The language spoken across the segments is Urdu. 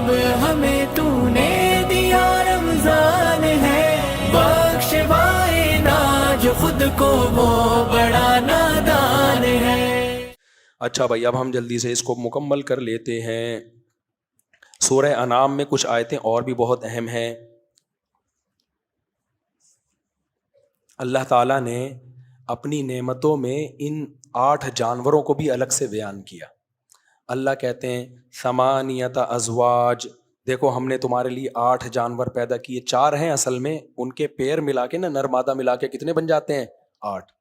اب ہمیں تو نے دیا رمضان ہے، بخشوائے نا جو خود کو وہ بڑا نادان ہے۔ اچھا بھائی، اب ہم جلدی سے اس کو مکمل کر لیتے ہیں۔ سورہ انعام میں کچھ آیتیں اور بھی بہت اہم ہیں۔ اللہ تعالیٰ نے اپنی نعمتوں میں ان 8 جانوروں کو بھی الگ سے بیان کیا۔ اللہ کہتے ہیں ثمانیۃ ازواج، دیکھو ہم نے تمہارے لیے 8 جانور پیدا کیے، 4 ہیں اصل میں، ان کے پیر ملا کے نا، نر مادہ ملا کے کتنے بن جاتے ہیں؟ 8۔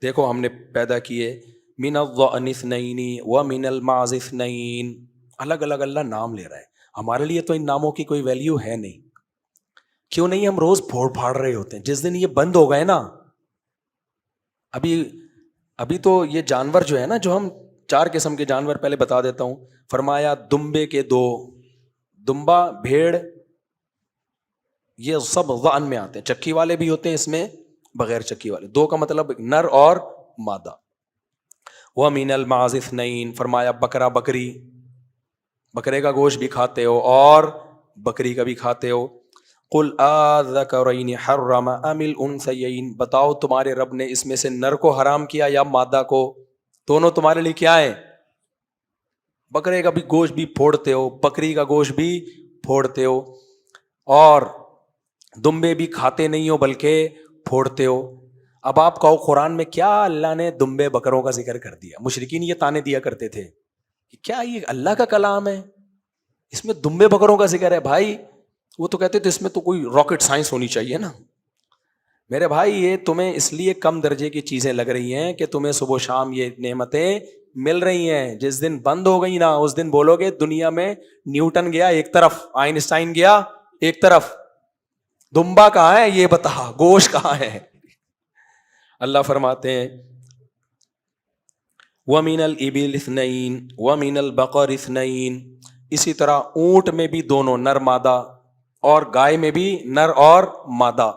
دیکھو ہم نے پیدا کیے من الضأن اثنین ومن المعز اثنین، الگ الگ اللہ نام لے رہا ہے۔ ہمارے لیے تو ان ناموں کی کوئی ویلیو ہے نہیں، کیوں نہیں؟ ہم روز پھوڑ پھاڑ رہے ہوتے ہیں۔ جس دن یہ بند ہو گئے نا، ابھی تو یہ جانور جو ہے نا، جو ہم 4 قسم کے جانور پہلے بتا دیتا ہوں۔ فرمایا دمبے کے 2، دمبا بھیڑ یہ سب ضأن میں آتے ہیں، چکی والے بھی ہوتے ہیں اس میں، بغیر چکی والے۔ 2 کا مطلب نر اور مادہ۔ وَمِنَ الْمَعْزِ اثْنَيْن، فرمایا بکرا بکری، بکرے کا گوشت بھی کھاتے ہو اور بکری کا بھی کھاتے ہو۔ قُلْ آذَكَرَيْنِ حَرَّمَ أَمِ الْأُنْثَيَيْنِ، بتاؤ تمہارے رب نے اس میں سے نر کو حرام کیا یا مادہ کو؟ دونوں تمہارے لیے کیا ہے؟ بکرے کا بھی گوشت بھی پھوڑتے ہو، بکری کا گوشت بھی پھوڑتے ہو، اور دمبے بھی کھاتے نہیں ہو بلکہ پھوڑتے ہو۔ اب آپ کہو قرآن میں کیا اللہ نے دمبے بکروں کا ذکر کر دیا؟ مشرکین یہ تانے دیا کرتے تھے کیا یہ اللہ کا کلام ہے، اس میں دمبے بکروں کا ذکر ہے؟ بھائی وہ تو کہتے تھے اس میں تو کوئی راکٹ سائنس ہونی چاہیے نا۔ میرے بھائی یہ تمہیں اس لیے کم درجے کی چیزیں لگ رہی ہیں کہ تمہیں صبح و شام یہ نعمتیں مل رہی ہیں، جس دن بند ہو گئی نا اس دن بولو گے دنیا میں نیوٹن گیا ایک طرف، آئنسٹائن گیا ایک طرف، دمبا کہاں ہے یہ بتا، گوشت کہاں ہے؟ اللہ فرماتے ہیں وَمِنَ الْإِبِلِ اثْنَيْن وَمِنَ الْبَقَرِ اثْنَيْن، اسی طرح اونٹ میں بھی دونوں نر مادہ، اور گائے میں بھی نر اور مادہ۔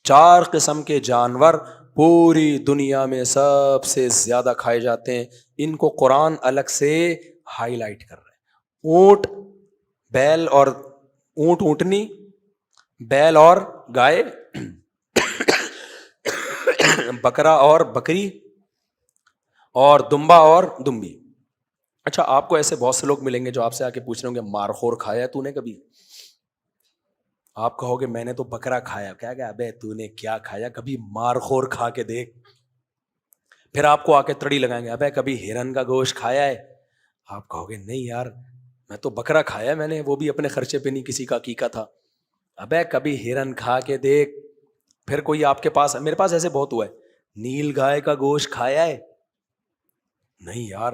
4 قسم کے جانور پوری دنیا میں سب سے زیادہ کھائے جاتے ہیں، ان کو قرآن الگ سے ہائی لائٹ کر رہا ہے۔ اونٹ، بیل اور اونٹ اونٹنی، بیل اور گائے، بکرا اور بکری، اور دمبا اور دمبی۔ اچھا آپ کو ایسے بہت سے لوگ ملیں گے جو آپ سے آ کے پوچھ رہے ہوں گے مارخور کھایا ہے تو نے کبھی؟ آپ کہو گے میں نے تو بکرا کھایا، کیا کہ ابے تو نے کیا کھایا، کبھی مارخور کھا کے دیکھ۔ پھر آپ کو آ کے تڑی لگائیں گے ابے کبھی ہرن کا گوشت کھایا ہے؟ آپ کہو گے نہیں یار میں تو بکرا کھایا میں نے، وہ بھی اپنے خرچے پہ نہیں، کسی کا عقیقہ تھا۔ ابے کبھی ہرن کھا کے دیکھ۔ پھر کوئی آپ کے پاس، میرے پاس ایسے بہت ہوا ہے، نیل گائے کا گوشت کھایا ہے؟ نہیں یار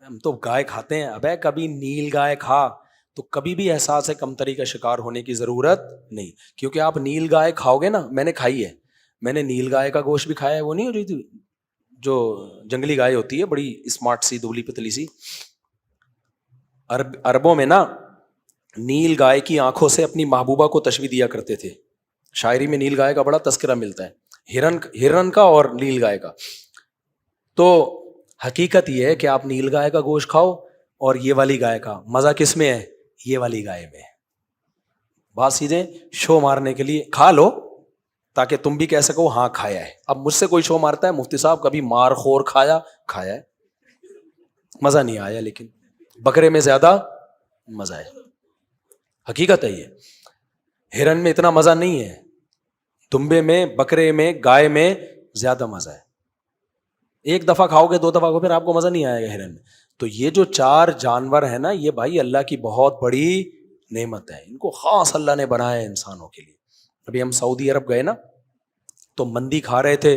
ہم تو گائے کھاتے ہیں۔ ابے کبھی نیل گائے کھا، تو کبھی بھی احساس کمتری کا شکار ہونے کی ضرورت نہیں، کیونکہ آپ نیل گائے کھاؤ گے نا، میں نے کھائی ہے، میں نے نیل گائے کا گوشت بھی کھایا ہے، وہ نہیں ہو رہی تھی جو جنگلی گائے ہوتی ہے بڑی اسمارٹ سی دبلی پتلی سی، عربوں میں نا نیل گائے کی آنکھوں سے اپنی محبوبہ کو تشبیہ دیا کرتے تھے، شاعری میں نیل گائے کا بڑا تذکرہ ملتا ہے، ہرن کا اور نیل گائے کا۔ تو حقیقت یہ ہے کہ آپ نیل گائے کا گوشت کھاؤ اور یہ والی گائے کا، مزہ کس میں ہے؟ یہ والی گائے میں۔ بات سیدھے شو مارنے کے لیے کھا لو تاکہ تم بھی کہہ سکو ہاں کھایا ہے۔ اب مجھ سے کوئی شو مارتا ہے مفتی صاحب کبھی مار خور کھایا ہے، مزہ نہیں آیا، لیکن بکرے میں زیادہ مزہ ہے، حقیقت ہے یہ۔ ہرن میں اتنا مزہ نہیں ہے، دمبے میں، بکرے میں، گائے میں زیادہ مزہ ہے۔ ایک دفعہ کھاؤ گے 2 دفعہ کو پھر آپ کو مزہ نہیں آئے گا ہرن میں۔ تو یہ جو 4 جانور ہیں نا، یہ بھائی اللہ کی بہت بڑی نعمت ہے، ان کو خاص اللہ نے بنایا ہے انسانوں کے لیے۔ ابھی ہم سعودی عرب گئے نا تو مندی کھا رہے تھے،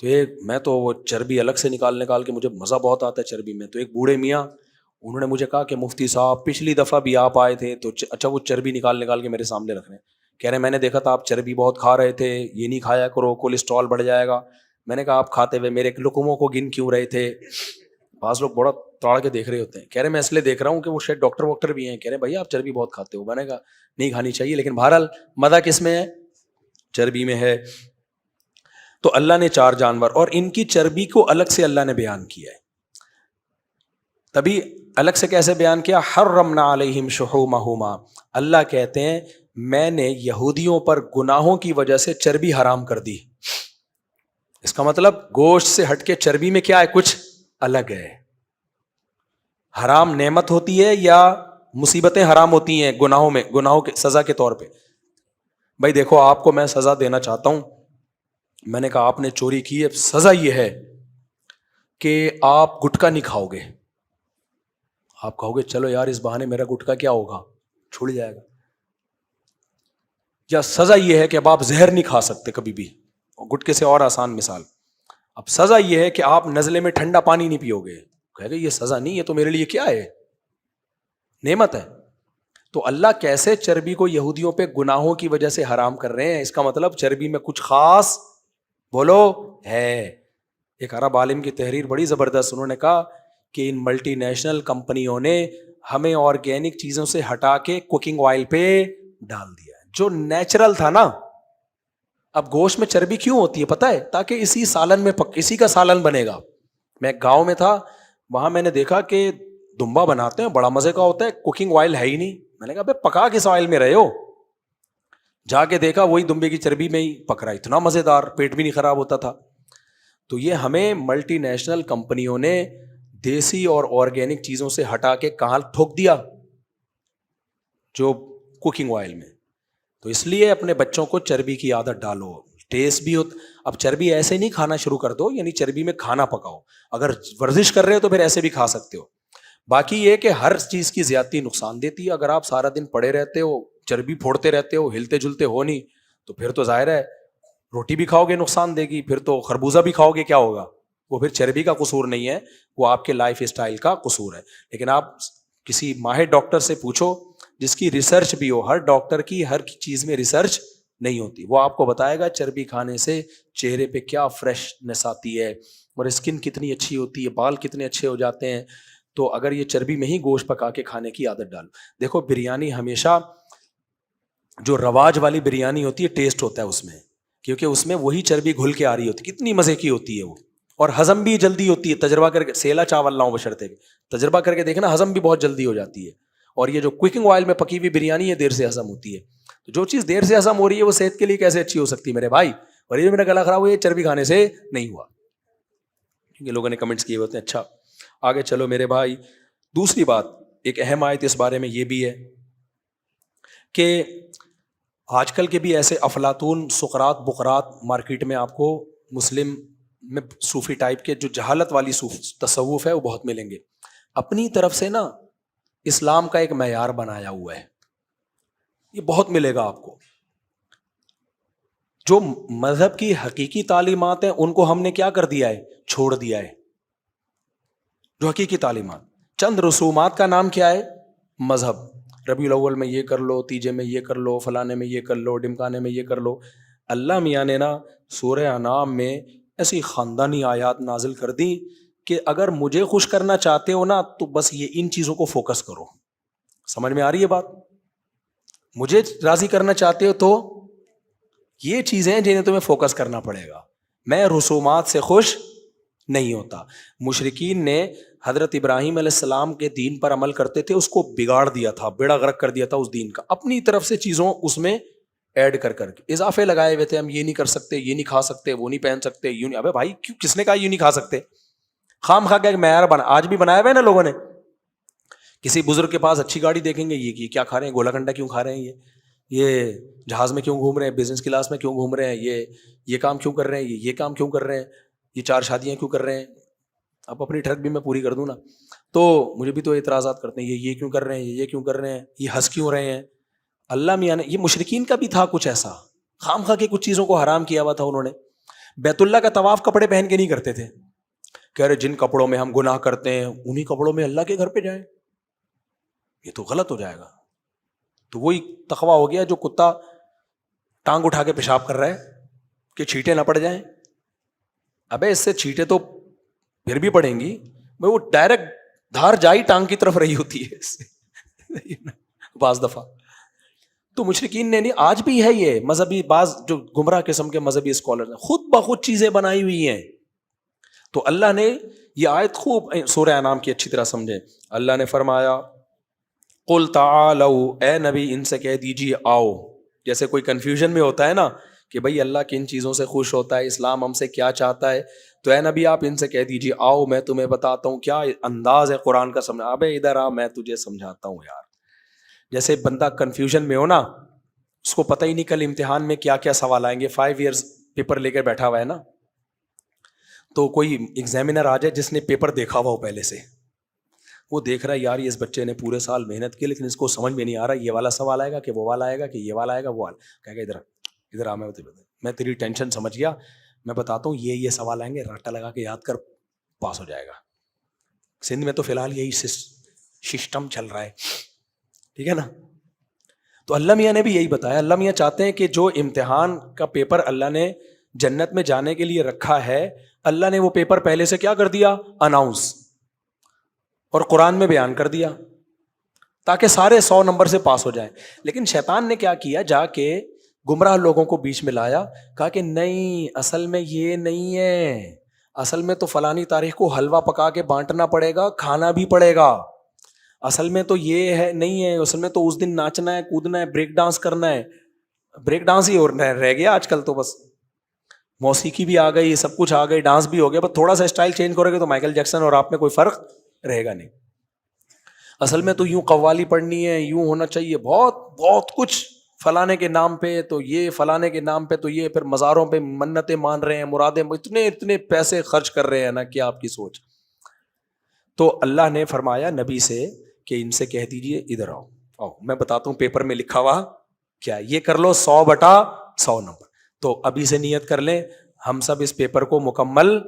تو میں تو وہ چربی الگ سے نکال کے، مجھے مزہ بہت آتا ہے چربی میں، تو ایک بوڑھے میاں انہوں نے مجھے کہا کہ مفتی صاحب پچھلی دفعہ بھی آپ آئے تھے تو اچھا وہ چربی نکال کے میرے سامنے رکھ رہے ہیں، کہہ رہے ہیں میں نے دیکھا تھا آپ چربی بہت کھا رہے تھے، یہ نہیں کھایا کرو کولیسٹرول بڑھ جائے گا۔ میں نے کہا آپ کھاتے ہوئے میرے لقموں کو گن کیوں رہے تھے؟ بعض لوگ بڑا تاڑ کے دیکھ رہے ہوتے ہیں، کہہ رہے میں اس لیے دیکھ رہا ہوں کہ وہ شاید ڈاکٹر بھی ہیں، کہہ رہے بھائی آپ چربی بہت کھاتے ہو۔ میں نے کہا نہیں کھانی چاہیے، لیکن بہرحال مزہ کس میں ہے؟ چربی میں ہے۔ تو اللہ نے 4 جانور اور ان کی چربی کو الگ سے اللہ نے بیان کیا ہے۔ تبھی الگ سے کیسے بیان کیا؟ حرمنا علیہم شحومہما، اللہ کہتے ہیں میں نے یہودیوں پر گناہوں کی وجہ سے چربی حرام کر دی. اس کا مطلب گوشت سے ہٹ کے چربی میں کیا ہے؟ کچھ الگ ہے. حرام نعمت ہوتی ہے یا مصیبتیں حرام ہوتی ہیں گناہوں میں، گناہوں کے سزا کے طور پہ؟ بھائی دیکھو آپ کو میں سزا دینا چاہتا ہوں، میں نے کہا آپ نے چوری کی ہے، سزا یہ ہے کہ آپ گٹکا نہیں کھاؤ گے. آپ کہو گے چلو یار اس بہانے میرا گٹکا کیا ہوگا، چھوڑ جائے گا. یا سزا یہ ہے کہ اب آپ زہر نہیں کھا سکتے کبھی بھی، گٹکے سے اور آسان مثال. اب سزا یہ ہے کہ آپ نزلے میں ٹھنڈا پانی نہیں پیو گے. کہے گے یہ سزا نہیں، یہ تو میرے لیے کیا ہے؟ نعمت ہے. تو اللہ کیسے چربی کو یہودیوں پہ گناہوں کی وجہ سے حرام کر رہے ہیں؟ اس کا مطلب چربی میں کچھ خاص بولو ہے. ایک عرب عالم کی تحریر بڑی زبردست، انہوں نے کہا کہ ان ملٹی نیشنل کمپنیوں نے ہمیں آرگینک چیزوں سے ہٹا کے کوکنگ آئل پہ ڈال دیا جو نیچرل تھا نا. اب گوشت میں چربی کیوں ہوتی ہے پتہ ہے؟ تاکہ اسی سالن میں اسی کا سالن بنے گا. میں ایک گاؤں میں تھا، وہاں میں نے دیکھا کہ دمبا بناتے ہیں، بڑا مزے کا ہوتا ہے، کوکنگ آئل ہے ہی نہیں. میں نے کہا بے پکا کس آئل میں رہے ہو؟ جا کے دیکھا وہی دمبے کی چربی میں ہی پک رہا، اتنا مزیدار، پیٹ بھی نہیں خراب ہوتا تھا. تو یہ ہمیں ملٹی نیشنل کمپنیوں نے دیسی اور آرگینک چیزوں سے ہٹا کے کہاں ٹھوک دیا؟ جو کوکنگ آئل میں. تو اس لیے اپنے بچوں کو چربی کی عادت ڈالو. ٹیسٹ بھی اب چربی ایسے نہیں کھانا شروع کر دو، یعنی چربی میں کھانا پکاؤ. اگر ورزش کر رہے ہو تو پھر ایسے بھی کھا سکتے ہو. باقی یہ کہ ہر چیز کی زیادتی نقصان دیتی ہے. اگر آپ سارا دن پڑے رہتے ہو، چربی پھوڑتے رہتے ہو، ہلتے جلتے ہو نہیں، تو پھر تو ظاہر ہے روٹی بھی کھاؤ گے نقصان دے گی، پھر تو خربوزہ بھی کھاؤ گے کیا ہوگا؟ وہ پھر چربی کا قصور نہیں ہے، وہ آپ کے لائف اسٹائل کا قصور ہے. لیکن آپ کسی ماہر ڈاکٹر سے پوچھو جس کی ریسرچ بھی ہو. ہر ڈاکٹر کی ہر چیز میں ریسرچ نہیں ہوتی. وہ آپ کو بتائے گا چربی کھانے سے چہرے پہ کیا فریشنس آتی ہے اور اسکن کتنی اچھی ہوتی ہے، بال کتنے اچھے ہو جاتے ہیں. تو اگر یہ چربی میں ہی گوشت پکا کے کھانے کی عادت ڈالو. دیکھو بریانی ہمیشہ جو رواج والی بریانی ہوتی ہے ٹیسٹ ہوتا ہے اس میں، کیونکہ اس میں وہی چربی گھل کے آ رہی ہوتی ہے. کتنی مزے کی ہوتی ہے وہ، اور ہضم بھی جلدی ہوتی ہے. تجربہ کر کے، سیلا چاول لاؤں بشرطے تجربہ کر کے دیکھنا، ہضم بھی بہت جلدی ہو جاتی ہے. اور یہ جو کوکنگ آئل میں پکی ہوئی بریانی ہے دیر سے ہضم ہوتی ہے. تو جو چیز دیر سے ہضم ہو رہی ہے وہ صحت کے لیے کیسے اچھی ہو سکتی ہے میرے بھائی؟ اور یہ میرا گلا خراب ہوا یہ چربی کھانے سے نہیں ہوا. کیونکہ لوگوں نے کمنٹس کیے ہوتے ہیں. اچھا آگے چلو میرے بھائی. دوسری بات، ایک اہم آیت اس بارے میں یہ بھی ہے کہ آج کل کے بھی ایسے افلاطون، سقراط، بقراط مارکیٹ میں آپ کو مسلم میں صوفی ٹائپ کے جو جہالت والی تصوف ہے وہ بہت ملیں گے. اپنی طرف سے نا اسلام کا ایک معیار بنایا ہوا ہے، یہ بہت ملے گا آپ کو. جو مذہب کی حقیقی تعلیمات ہیں ان کو ہم نے کیا کر دیا ہے؟ چھوڑ دیا ہے. جو حقیقی تعلیمات، چند رسومات کا نام کیا ہے؟ مذہب. ربیع الاول میں یہ کر لو، تیجے میں یہ کر لو، فلانے میں یہ کر لو، ڈمکانے میں یہ کر لو. اللہ میاں نے نا سورہ انعام میں ایسی خاندانی آیات نازل کر دی کہ اگر مجھے خوش کرنا چاہتے ہو نا تو بس یہ ان چیزوں کو فوکس کرو. سمجھ میں آ رہی ہے بات؟ مجھے راضی کرنا چاہتے ہو تو یہ چیزیں جنہیں تمہیں فوکس کرنا پڑے گا. میں رسومات سے خوش نہیں ہوتا. مشرکین نے حضرت ابراہیم علیہ السلام کے دین پر عمل کرتے تھے، اس کو بگاڑ دیا تھا، بیڑا غرق کر دیا تھا اس دین کا. اپنی طرف سے چیزوں اس میں ایڈ کر کے اضافے لگائے ہوئے تھے. ہم یہ نہیں کر سکتے، یہ نہیں کھا سکتے، وہ نہیں پہن سکتے، یوں نہیں. ابے بھائی کیوں، کس نے کہا یوں نہیں کھا سکتے؟ خام خواہ کا ایک معیار بنا، آج بھی بنایا ہوا ہے نا لوگوں نے. کسی بزرگ کے پاس اچھی گاڑی دیکھیں گے، یہ کیا کھا رہے ہیں، گولا کنڈا کیوں کھا رہے ہیں، یہ جہاز میں کیوں گھوم رہے ہیں، بزنس کلاس میں کیوں گھوم رہے ہیں، یہ کام کیوں کر رہے ہیں، یہ کام کیوں کر رہے ہیں، یہ 4 شادیاں کیوں کر رہے ہیں. اب اپنی ٹرک بھی میں پوری کر دوں نا تو مجھے بھی تو اعتراضات کرتے ہیں، یہ کیوں کر رہے ہیں، یہ کیوں کر رہے ہیں، یہ ہنس کیوں رہے ہیں. اللہ میاں نے، یہ مشرکین کا بھی تھا کچھ ایسا، خام خواہ کے کچھ چیزوں کو حرام کیا ہوا تھا انہوں نے. بیت اللہ کا طواف کپڑے پہن کے نہیں کرتے تھے. کہہ رہے جن کپڑوں میں ہم گناہ کرتے ہیں انہی کپڑوں میں اللہ کے گھر پہ جائیں، یہ تو غلط ہو جائے گا. تو وہی تقویٰ ہو گیا جو کتا ٹانگ اٹھا کے پیشاب کر رہا ہے کہ چھینٹیں نہ پڑ جائیں. ابے اس سے چھینٹیں تو پھر بھی پڑیں گی، وہ ڈائریکٹ دھار جائی ٹانگ کی طرف رہی ہوتی ہے اس سے بعض دفعہ. تو مشرکین نے نہیں، آج بھی ہے یہ مذہبی، بعض جو گمراہ قسم کے مذہبی اسکالر ہیں خود بخود چیزیں بنائی ہوئی ہیں. تو اللہ نے یہ آیت خوب سورہ انعام کی اچھی طرح سمجھیں. اللہ نے فرمایا قل تعالوا، اے نبی ان سے کہہ دیجیے آؤ. جیسے کوئی کنفیوژن میں ہوتا ہے نا کہ بھئی اللہ کن چیزوں سے خوش ہوتا ہے، اسلام ہم سے کیا چاہتا ہے، تو اے نبی آپ ان سے کہہ دیجیے آؤ میں تمہیں بتاتا ہوں. کیا انداز ہے قرآن کا سمجھا. ابے ادھر آ میں تجھے سمجھاتا ہوں یار. جیسے بندہ کنفیوژن میں ہو نا، اس کو پتہ ہی نہیں کل امتحان میں کیا کیا سوال آئیں گے. 5 ایئرز پیپر لے کر بیٹھا ہوا ہے نا، تو کوئی ایگزامینر آ جائے جس نے پیپر دیکھا ہوا ہو پہلے سے، وہ دیکھ رہا ہے یار یہ اس بچے نے پورے سال محنت کی لیکن اس کو سمجھ میں نہیں آ رہا یہ والا سوال آئے گا کہ وہ والا آئے گا کہ یہ والا آئے گا وہ والا. کہے گا ادھر آ میں تیری ٹینشن سمجھ گیا، میں بتاتا ہوں یہ سوال آئیں گے، راٹا لگا کے یاد کر پاس ہو جائے گا. سندھ میں تو فی الحال یہی سسٹم چل رہا ہے، ٹھیک ہے نا. تو اللہ میاں نے بھی یہی بتایا. اللہ میاں چاہتے ہیں کہ جو امتحان کا پیپر اللہ نے جنت میں جانے کے لیے رکھا ہے، اللہ نے وہ پیپر پہلے سے کیا کر دیا، اناؤنس، اور قرآن میں بیان کر دیا تاکہ سارے 100 نمبر سے پاس ہو جائیں. لیکن شیطان نے کیا کیا، جا کے گمراہ لوگوں کو بیچ میں لایا، کہا کہ نہیں اصل میں یہ نہیں ہے، اصل میں تو فلانی تاریخ کو حلوہ پکا کے بانٹنا پڑے گا، کھانا بھی پڑے گا، اصل میں تو یہ ہے نہیں ہے، اصل میں تو اس دن ناچنا ہے، کودنا ہے، بریک ڈانس کرنا ہے. بریک ڈانس ہی رہ گیا آج کل تو، بس موسیقی بھی آ گئی، سب کچھ آ گئی، ڈانس بھی ہو گیا، بس تھوڑا سا اسٹائل چینج کرو گے تو مائیکل جیکسن اور آپ میں کوئی فرق رہے گا نہیں. اصل میں تو یوں قوالی پڑھنی ہے، یوں ہونا چاہیے، بہت بہت کچھ فلانے کے نام پہ تو یہ، فلانے کے نام پہ تو یہ، پھر مزاروں پہ منتیں مان رہے ہیں، مرادیں، اتنے پیسے خرچ کر رہے ہیں نا، کیا آپ کی سوچ. تو اللہ نے فرمایا نبی سے کہ ان سے کہہ دیجئے ادھر آؤ میں بتاتا ہوں پیپر میں لکھا ہوا کیا، یہ کر لو 100/100 نمبر. تو ابھی سے نیت کر لیں ہم سب اس پیپر کو مکمل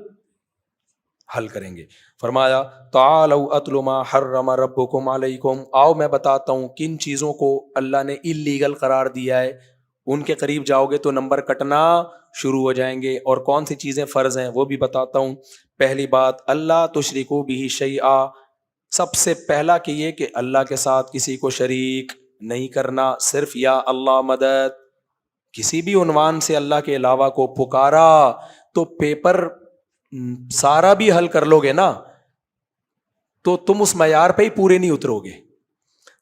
حل کریں گے. فرمایا تعالوا اتل ما حرم ربکم علیکم، آؤ میں بتاتا ہوں کن چیزوں کو اللہ نے اللیگل قرار دیا ہے، ان کے قریب جاؤ گے تو نمبر کٹنا شروع ہو جائیں گے، اور کون سی چیزیں فرض ہیں وہ بھی بتاتا ہوں. پہلی بات اللہ تشرکوا بہ شیئا، سب سے پہلا کہ یہ کہ اللہ کے ساتھ کسی کو شریک نہیں کرنا، صرف یا اللہ مدد. کسی بھی عنوان سے اللہ کے علاوہ کو پکارا تو پیپر سارا بھی حل کر لو گے نا تو تم اس معیار پہ ہی پورے نہیں اترو گے.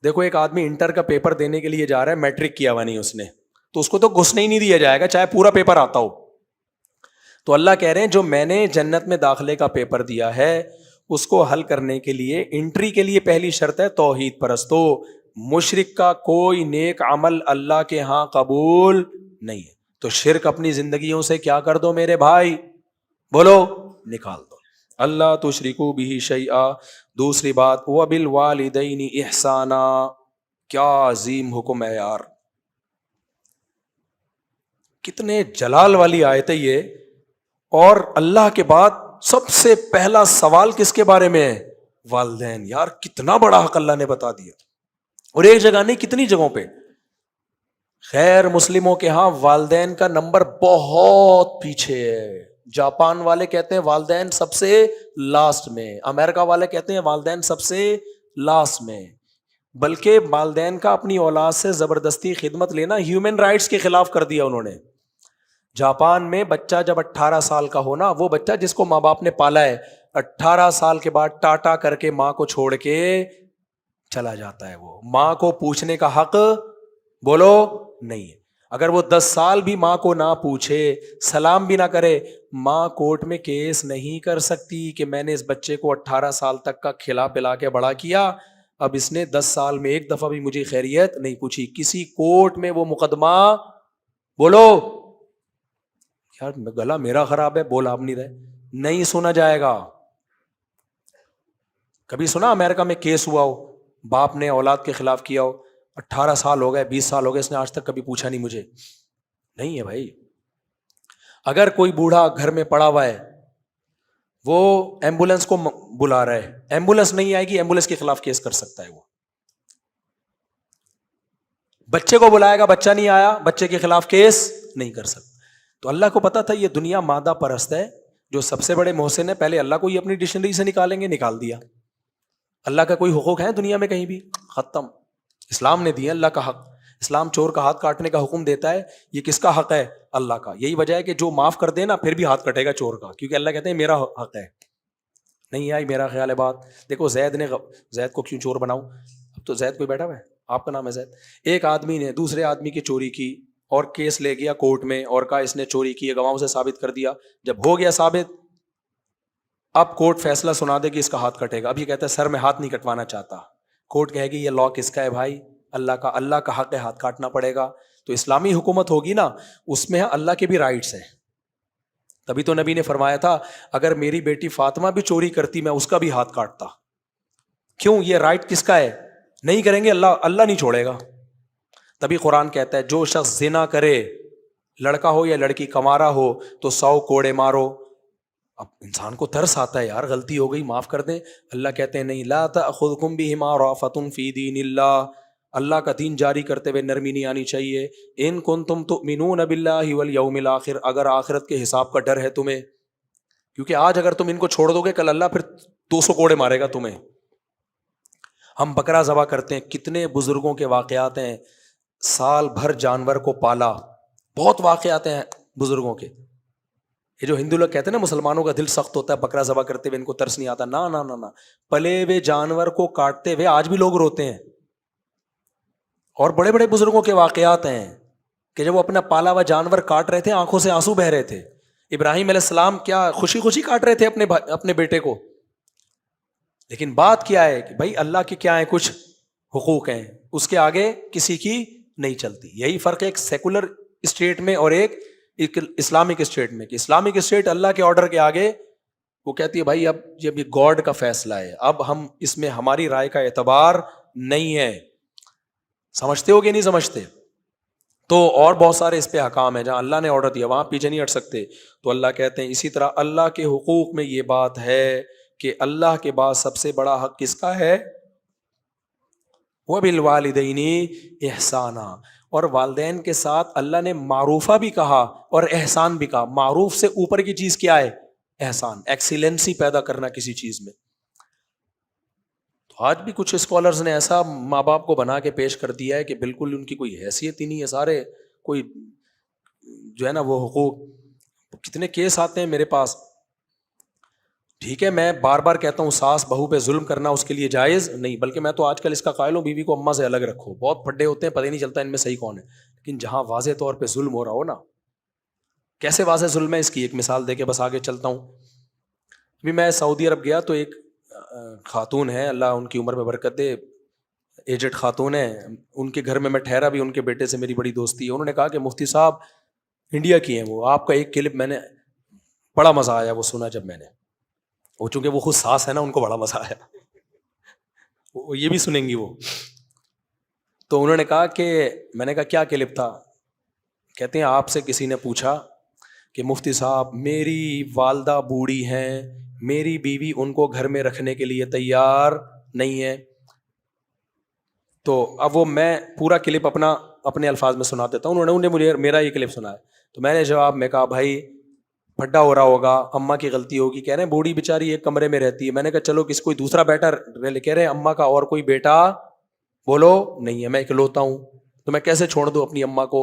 دیکھو ایک آدمی انٹر کا پیپر دینے کے لیے جا رہا ہے، میٹرک کیا ہوا نہیں اس نے، تو اس کو تو گھسنے ہی نہیں دیا جائے گا چاہے پورا پیپر آتا ہو. تو اللہ کہہ رہے ہیں جو میں نے جنت میں داخلے کا پیپر دیا ہے اس کو حل کرنے کے لیے، انٹری کے لیے پہلی شرط ہے توحید پرستو، مشرک کا کوئی نیک عمل اللہ کے ہاں قبول نہیں ہے. تو شرک اپنی زندگیوں سے کیا کر دو میرے بھائی، بولو نکال دو. اللہ تشرکوا بہ شیئا. دوسری بات وبالوالدین احسانا، کیا عظیم حکم ہے یار، کتنے جلال والی آیت ہے یہ. اور اللہ کے بعد سب سے پہلا سوال کس کے بارے میں ہے، والدین. یار کتنا بڑا حق اللہ نے بتا دیا، اور ایک جگہ نہیں کتنی جگہوں پہ. خیر مسلموں کے ہاں والدین کا نمبر بہت پیچھے ہے. جاپان والے کہتے ہیں والدین سب سے لاسٹ میں، امریکہ والے کہتے ہیں والدین سب سے لاسٹ میں. بلکہ والدین کا اپنی اولاد سے زبردستی خدمت لینا ہیومن رائٹس کے خلاف کر دیا انہوں نے. جاپان میں بچہ جب 18 سال کا ہونا، وہ بچہ جس کو ماں باپ نے پالا ہے 18 سال کے بعد ٹاٹا کر کے ماں کو چھوڑ کے چلا جاتا ہے. وہ ماں کو پوچھنے کا حق بولو نہیں ہے. اگر وہ 10 سال بھی ماں کو نہ پوچھے، سلام بھی نہ کرے، ماں کورٹ میں کیس نہیں کر سکتی کہ میں نے اس بچے کو 18 سال تک کا کھلا پلا کے بڑا کیا، اب اس نے 10 سال میں ایک دفعہ بھی مجھے خیریت نہیں پوچھی. کسی کورٹ میں وہ مقدمہ بولو یار گلا میرا خراب ہے، بول آپ نہیں رہے، نہیں سنا جائے گا. کبھی سنا امریکہ میں کیس ہوا ہو، باپ نے اولاد کے خلاف کیا ہو، 18 سال ہو گئے، 20 سال ہو گئے، اس نے آج تک کبھی پوچھا نہیں مجھے؟ نہیں ہے بھائی. اگر کوئی بوڑھا گھر میں پڑا ہوا ہے، وہ ایمبولینس کو بلا رہا ہے، ایمبولینس نہیں آئے گی، ایمبولینس کے خلاف کیس کر سکتا ہے. وہ بچے کو بلائے گا، بچہ نہیں آیا، بچے کے خلاف کیس نہیں کر سکتا. تو اللہ کو پتا تھا یہ دنیا مادہ پرست ہے، جو سب سے بڑے محسن ہے پہلے اللہ کو یہ اپنی ڈکشنری سے نکالیں گے، نکال دیا. اللہ کا کوئی حقوق ہے دنیا میں کہیں بھی؟ ختم. اسلام نے دیا اللہ کا حق. اسلام چور کا ہاتھ کاٹنے کا حکم دیتا ہے، یہ کس کا حق ہے؟ اللہ کا. یہی وجہ ہے کہ جو معاف کر دے نا پھر بھی ہاتھ کٹے گا چور کا، کیونکہ اللہ کہتے ہیں میرا حق ہے. نہیں آئی میرا خیال ہے بات. دیکھو زید کو کیوں چور بناؤں؟ اب تو زید کوئی بیٹھا ہوا ہے، آپ کا نام ہے زید. ایک آدمی نے دوسرے آدمی کی چوری کی اور کیس لے گیا کورٹ میں اور کہا اس نے چوری کی ہے، گواہوں سے ثابت کر دیا. جب ہو گیا ثابت، اب کورٹ فیصلہ سنا دے کہ اس کا ہاتھ کٹے گا. اب یہ کہتا ہے سر میں ہاتھ نہیں کٹوانا چاہتا. کورٹ کہے گی یہ لا کس کا ہے بھائی؟ اللہ کا حق ہے، ہاتھ کاٹنا پڑے گا. تو اسلامی حکومت ہوگی نا، اس میں اللہ کے بھی رائٹس ہیں. تبھی تو نبی نے فرمایا تھا اگر میری بیٹی فاطمہ بھی چوری کرتی میں اس کا بھی ہاتھ کاٹتا. کیوں؟ یہ رائٹ کس کا ہے؟ نہیں کریں گے اللہ نہیں چھوڑے گا. تبھی قرآن کہتا ہے جو شخص زنا کرے، لڑکا ہو یا لڑکی، کمارا ہو، تو 100 کوڑے مارو. اب انسان کو ترس آتا ہے، یار غلطی ہو گئی معاف کر دیں. اللہ کہتے ہیں نہیں، لا تأخذکم بہما رأفۃ فی دین اللہ. اللہ کا دین جاری کرتے ہوئے نرمی نہیں آنی چاہیے. ان کنتم تؤمنون باللہ والیوم الآخر، اگر آخرت کے حساب کا ڈر ہے تمہیں، کیونکہ آج اگر تم ان کو چھوڑ دو گے کل اللہ پھر 200 کوڑے مارے گا تمہیں. ہم بکرا ذبح کرتے ہیں، کتنے بزرگوں کے واقعات ہیں، سال بھر جانور کو پالا، بہت واقعات ہیں بزرگوں کے. یہ جو ہندو لوگ کہتے ہیں نا مسلمانوں کا دل سخت ہوتا ہے بکرا ذبح کرتے ہوئے، ان کو ترس نہیں آتا، نہ نہ نہ، پلے ہوئے جانور کو کاٹتے ہوئے آج بھی لوگ روتے ہیں. اور بڑے بڑے بزرگوں کے واقعات ہیں کہ جب وہ اپنا پالا ہوا جانور کاٹ رہے تھے آنکھوں سے آنسو بہ رہے تھے. ابراہیم علیہ السلام کیا خوشی خوشی کاٹ رہے تھے اپنے بیٹے کو. لیکن بات کیا ہے کہ بھائی اللہ کے کیا ہیں کچھ حقوق ہیں، اس کے آگے کسی کی نہیں چلتی. یہی فرق ہے ایک سیکولر اسٹیٹ میں اور ایک اسلامک اسٹیٹ میں، کہ اسلامک اسٹیٹ اللہ کے آرڈر کے آگے وہ کہتی ہے بھائی اب یہ گاڈ کا فیصلہ ہے، اب ہم اس میں ہماری رائے کا اعتبار نہیں ہے. سمجھتے ہو کہ نہیں سمجھتے؟ تو اور بہت سارے اس پہ احکام ہیں جہاں اللہ نے آرڈر دیا وہاں پیچھے نہیں ہٹ سکتے. تو اللہ کہتے ہیں اسی طرح اللہ کے حقوق میں یہ بات ہے کہ اللہ کے بعد سب سے بڑا حق کس کا ہے؟ وَبِالْوَالِدَيْنِ احسانًا، اور والدین کے ساتھ اللہ نے معروفہ بھی کہا اور احسان بھی کہا. معروف سے اوپر کی چیز کیا ہے؟ احسان، ایکسیلنسی پیدا کرنا کسی چیز میں. تو آج بھی کچھ اسکالرز نے ایسا ماں باپ کو بنا کے پیش کر دیا ہے کہ بالکل ان کی کوئی حیثیت ہی نہیں ہے. سارے کوئی جو ہے نا وہ حقوق، کتنے کیس آتے ہیں میرے پاس. ٹھیک ہے میں بار بار کہتا ہوں ساس بہو پہ ظلم کرنا اس کے لیے جائز نہیں، بلکہ میں تو آج کل اس کا قائل ہوں بیوی کو اماں سے الگ رکھو. بہت پھڈے ہوتے ہیں پتہ ہی نہیں چلتا ان میں صحیح کون ہے. لیکن جہاں واضح طور پہ ظلم ہو رہا ہو نا، کیسے واضح ظلم ہے اس کی ایک مثال دے کے بس آگے چلتا ہوں. ابھی میں سعودی عرب گیا تو ایک خاتون ہے، اللہ ان کی عمر میں برکت دے، ایجڈ خاتون ہے. ان کے گھر میں ٹھہرا بھی، ان کے بیٹے سے میری بڑی دوستی ہے. انہوں نے کہا کہ مفتی صاحب انڈیا کی ہیں وہ، آپ کا ایک کلپ میں نے بڑا مزہ آیا وہ سنا. جب میں نے وہ چونکہ وہ خود ساس ہے نا ان کو بڑا مزہ آیا، وہ یہ بھی سنیں گی وہ. تو انہوں نے کہا کہ میں نے کہا کیا کلپ تھا؟ کہتے ہیں آپ سے کسی نے پوچھا کہ مفتی صاحب میری والدہ بوڑھی ہیں، میری بیوی ان کو گھر میں رکھنے کے لیے تیار نہیں ہے. تو اب وہ میں پورا کلپ اپنے الفاظ میں سنا دیتا ہوں. انہوں نے مجھے میرا یہ کلپ سنا ہے. تو میں نے جواب میں کہا بھائی پھڈا ہو رہا ہوگا، اماں کی غلطی ہوگی. کہہ رہے ہیں بوڑھی بیچاری ایک کمرے میں رہتی ہے. میں نے کہا چلو کس کوئی دوسرا بیٹا رہ. کہہ رہے ہیں اماں کا اور کوئی بیٹا بولو نہیں ہے، میں اکلوتا ہوں، تو میں کیسے چھوڑ دوں اپنی اماں کو.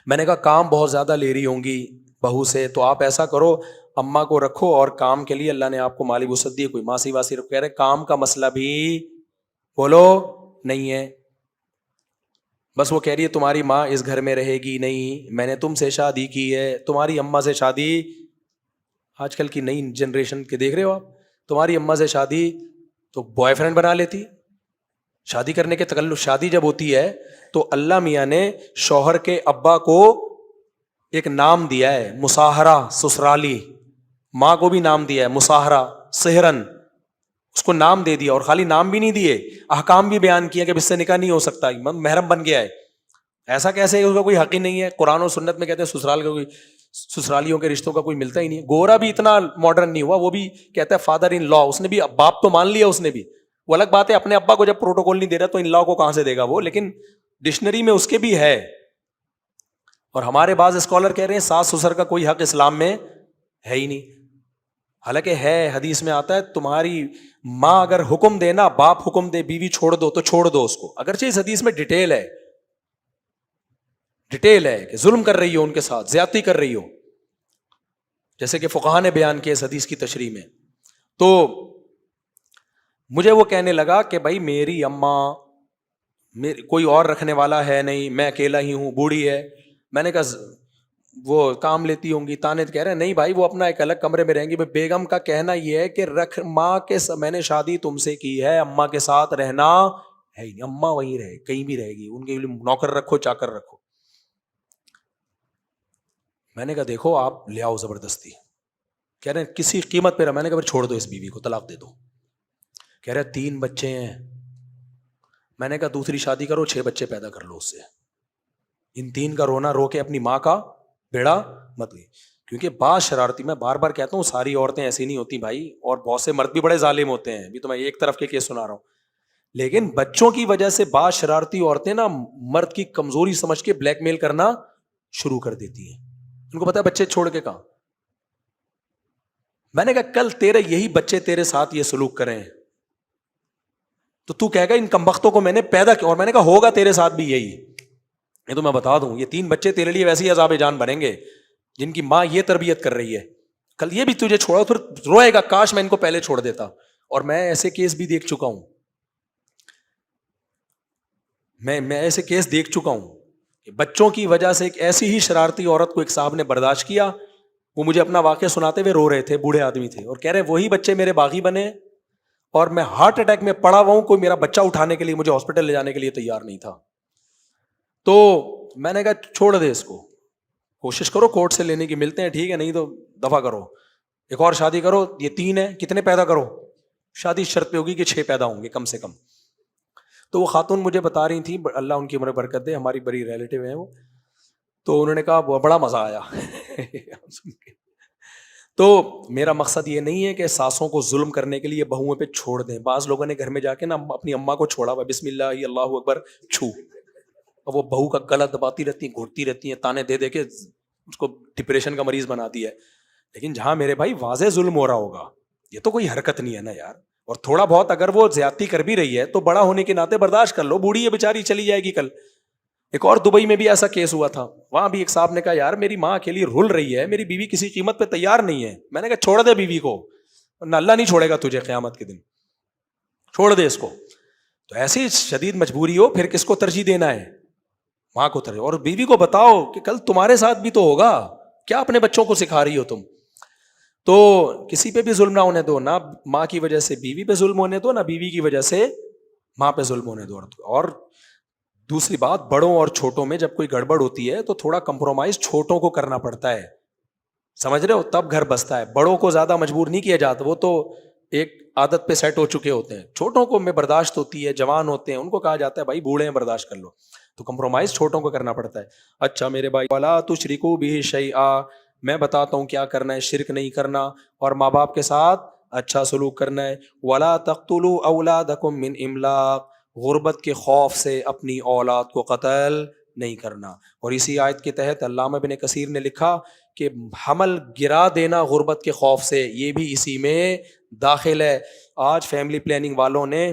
میں نے کہا کام بہت زیادہ لے رہی ہوں گی بہو سے، تو آپ ایسا کرو اماں کو رکھو اور کام کے لیے اللہ نے آپ کو مالی وسعت دی ہے، کوئی ماسی واسی رکھو. کہہ رہے کام کا مسئلہ بھی بولو نہیں ہے، بس وہ کہہ رہی ہے تمہاری ماں اس گھر میں رہے گی نہیں، میں نے تم سے شادی کی ہے. تمہاری اماں سے شادی، آج کل کی نئی جنریشن کے دیکھ رہے ہو آپ، تمہاری اماں سے شادی تو بوائے فرینڈ بنا لیتی. شادی کرنے کے تکلف، شادی جب ہوتی ہے تو اللہ میاں نے شوہر کے ابا کو ایک نام دیا ہے مساہرہ، سسرالی. ماں کو بھی نام دیا ہے مساہرہ، سہرن، اس کو نام دے دیا. اور خالی نام بھی نہیں دیے، احکام بھی بیان کیا کہ اس سے نکاح نہیں ہو سکتا، محرم بن گیا ہے. ایسا کیسے؟ اس کا کوئی حق ہی نہیں ہے. قرآن و سنت میں کہتے ہیں سسرال کا کوئی، سسرالیوں کے رشتوں کا کوئی ملتا ہی نہیں. گورا بھی اتنا ماڈرن نہیں ہوا، وہ بھی کہتا ہے فادر ان لا، اس نے بھی باپ تو مان لیا اس نے بھی. وہ الگ بات ہے اپنے ابا کو جب پروٹوکول نہیں دے رہا تو ان لا کو کہاں سے دے گا وہ، لیکن ڈکشنری میں اس کے بھی ہے. اور ہمارے بعض اسکالر کہہ رہے ہیں ساس سسر کا کوئی حق اسلام میں ہے ہی نہیں. حالانکہ ہے، حدیث میں آتا ہے تمہاری ماں اگر حکم دے نا، باپ حکم دے بیوی چھوڑ دو تو چھوڑ دو اس کو. اگرچہ اس حدیث میں ڈیٹیل ہے کہ ظلم کر رہی ہو ان کے ساتھ، زیادتی کر رہی ہو، جیسے کہ فقہاء نے بیان کیا اس حدیث کی تشریح میں. تو مجھے وہ کہنے لگا کہ بھائی میری اماں کوئی اور رکھنے والا ہے نہیں, میں اکیلا ہی ہوں, بوڑھی ہے. میں نے کہا وہ کام لیتی ہوں گی, تانے کہہ رہے ہیں نہیں بھائی وہ اپنا ایک الگ کمرے میں رہیں گی. بیگم کا کہنا یہ ہے کہ رکھ ماں کے میں نے شادی تم سے کی ہے, اماں کے ساتھ رہنا ہے ہی نہیں, اماں وہیں رہے, کہیں بھی رہے گی, ان کے لیے نوکر رکھو چاکر رکھو. میں نے کہا دیکھو آپ لے آؤ زبردستی. کہہ رہے ہیں کسی قیمت پہ. میں نے کہا پھر چھوڑ دو اس بیوی کو, طلاق دے دو. کہہ رہے 3 بچے ہیں. میں نے کہا دوسری شادی کرو, 6 بچے پیدا کر لو اس سے. ان 3 کا رونا رو کے اپنی ماں کا بیڑا مت گئی. کیونکہ بعض شرارتی, میں بار بار کہتا ہوں ساری عورتیں ایسی نہیں ہوتی بھائی, اور بہت سے مرد بھی بڑے ظالم ہوتے ہیں. ابھی تو میں ایک طرف کے کیس سنا رہا ہوں, لیکن بچوں کی وجہ سے بعض شرارتی عورتیں نا مرد کی کمزوری سمجھ کے بلیک میل کرنا شروع کر دیتی ہیں. ان کو پتا ہے بچے چھوڑ کے کہاں. میں نے کہا کل تیرے یہی بچے تیرے ساتھ یہ سلوک کریں تو تو کہے گا ان کمبختوں کو میں نے پیدا کیا. اور میں نے کہا ہوگا تیرے ساتھ بھی یہی. یہ تو میں بتا دوں, یہ 3 بچے تیرے لیے ویسے ہی عذاب جان بنیں گے جن کی ماں یہ تربیت کر رہی ہے. کل یہ بھی تجھے چھوڑا پھر روئے گا کاش میں ان کو پہلے چھوڑ دیتا. اور میں ایسے کیس بھی دیکھ چکا ہوں, میں ایسے کیس دیکھ چکا ہوں کہ بچوں کی وجہ سے ایک ایسی ہی شرارتی عورت کو ایک صاحب نے برداشت کیا. وہ مجھے اپنا واقعہ سناتے ہوئے رو رہے تھے, بوڑھے آدمی تھے, اور کہہ رہے وہی بچے میرے باغی بنے اور میں ہارٹ اٹیک میں پڑا ہوا ہوں, کوئی میرا بچہ اٹھانے کے لیے مجھے ہاسپٹل لے جانے کے لیے تیار نہیں تھا. تو میں نے کہا چھوڑ دے اس کو, کوشش کرو کورٹ سے لینے کی, ملتے ہیں ٹھیک ہے, نہیں تو دفع کرو, ایک اور شادی کرو. یہ 3 ہیں, کتنے پیدا کرو, شادی شرط پہ ہوگی کہ 6 پیدا ہوں گے کم سے کم. تو وہ خاتون مجھے بتا رہی تھی, اللہ ان کی عمر برکت دے, ہماری بڑی ریلیٹیو ہیں وہ, تو انہوں نے کہا بڑا مزہ آیا. تو میرا مقصد یہ نہیں ہے کہ ساسوں کو ظلم کرنے کے لیے بہوؤں پہ چھوڑ دیں. بعض لوگوں نے گھر میں جا کے نا اپنی اماں کو چھوڑا ہوا, بسم اللہ اللہ اکبر چھو, اور وہ بہو کا گلا دباتی رہتی ہیں, گھوٹتی رہتی ہیں, تانے دے دے کے اس کو ڈپریشن کا مریض بناتی ہے. لیکن جہاں میرے بھائی واضح ظلم ہو رہا ہوگا, یہ تو کوئی حرکت نہیں ہے نا یار. اور تھوڑا بہت اگر وہ زیادتی کر بھی رہی ہے تو بڑا ہونے کے ناطے برداشت کر لو, بوڑھی ہے بیچاری چلی جائے گی کل. ایک اور دبئی میں بھی ایسا کیس ہوا تھا, وہاں بھی ایک صاحب نے کہا یار میری ماں اکیلی رول رہی ہے, میری بیوی کسی قیمت پہ تیار نہیں ہے. میں نے کہا چھوڑ دے بیوی کو, نہ اللہ نہیں چھوڑے گا تجھے قیامت کے دن, چھوڑ دے اس کو. تو ایسی شدید مجبوری ہو پھر کس کو ترجیح دینا ہے, ماں کو ترجیح. اور بیوی کو بتاؤ کہ کل تمہارے ساتھ بھی تو ہوگا, کیا اپنے بچوں کو سکھا رہی ہو تم. تو کسی پہ بھی ظلم نہ ہونے دو, نہ ماں کی وجہ سے بیوی پہ ظلم ہونے دو, نہ بیوی کی وجہ سے ماں پہ ظلم ہونے دو. اور دوسری بات, بڑوں اور چھوٹوں میں جب کوئی گڑبڑ ہوتی ہے تو تھوڑا کمپرومائز چھوٹوں کو کرنا پڑتا ہے, سمجھ رہے ہو, تب گھر بستا ہے. بڑوں کو زیادہ مجبور نہیں کیا جاتا, وہ تو ایک عادت پہ سیٹ ہو چکے ہوتے ہیں. چھوٹوں کو میں برداشت ہوتی ہے, جوان ہوتے ہیں, ان کو کہا جاتا ہے بھائی بوڑھے ہیں برداشت کر لو. تو کمپرومائز چھوٹوں کو کرنا پڑتا ہے. اچھا میرے بھائی, وَلَا تُشْرِكُوا بِهِ شَيْئًا, میں بتاتا ہوں کیا کرنا ہے, شرک نہیں کرنا اور ماں باپ کے ساتھ اچھا سلوک کرنا ہے. وَلَا تَقْتُلُوا أَوْلَادَكُم مِّنْ إِمْلَاقٍ, غربت کے خوف سے اپنی اولاد کو قتل نہیں کرنا. اور اسی آیت کے تحت علامہ ابن کثیر نے لکھا کہ حمل گرا دینا غربت کے خوف سے, یہ بھی اسی میں داخل ہے. آج فیملی پلاننگ والوں نے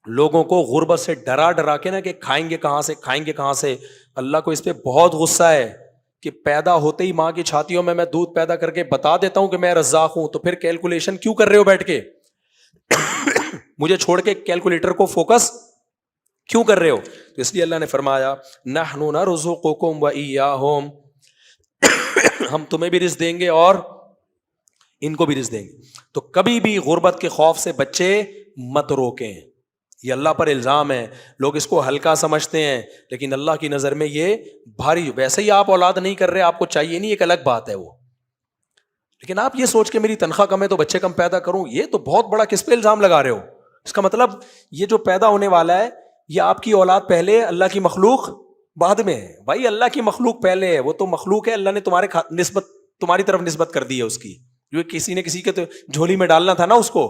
لوگوں کو غربت سے ڈرا ڈرا کے نا کہ کھائیں گے کہاں سے, کھائیں گے کہاں سے. اللہ کو اس پہ بہت غصہ ہے کہ پیدا ہوتے ہی ماں کی چھاتیوں میں دودھ پیدا کر کے بتا دیتا ہوں کہ میں رزاق ہوں, تو پھر کیلکولیشن کیوں کر رہے ہو بیٹھ کے, مجھے چھوڑ کے کیلکولیٹر کو فوکس کیوں کر رہے ہو. تو اس لیے اللہ نے فرمایا نحن نرزقکم وإیاہم, ہم تمہیں بھی رزق دیں گے اور ان کو بھی رزق دیں گے. تو کبھی بھی غربت کے خوف سے بچے مت روکیں, یہ اللہ پر الزام ہے. لوگ اس کو ہلکا سمجھتے ہیں لیکن اللہ کی نظر میں یہ بھاری. ویسے ہی آپ اولاد نہیں کر رہے, آپ کو چاہیے نہیں, ایک الگ بات ہے وہ, لیکن آپ یہ سوچ کے میری تنخواہ کم ہے تو بچے کم پیدا کروں, یہ تو بہت بڑا کس پہ الزام لگا رہے ہو. اس کا مطلب یہ جو پیدا ہونے والا ہے یہ آپ کی اولاد پہلے, اللہ کی مخلوق بعد میں ہے. بھائی اللہ کی مخلوق پہلے ہے, وہ تو مخلوق ہے, اللہ نے تمہاری طرف نسبت کر دی ہے اس کی, جو کسی نے کسی کے تو جھولی میں ڈالنا تھا نا اس کو,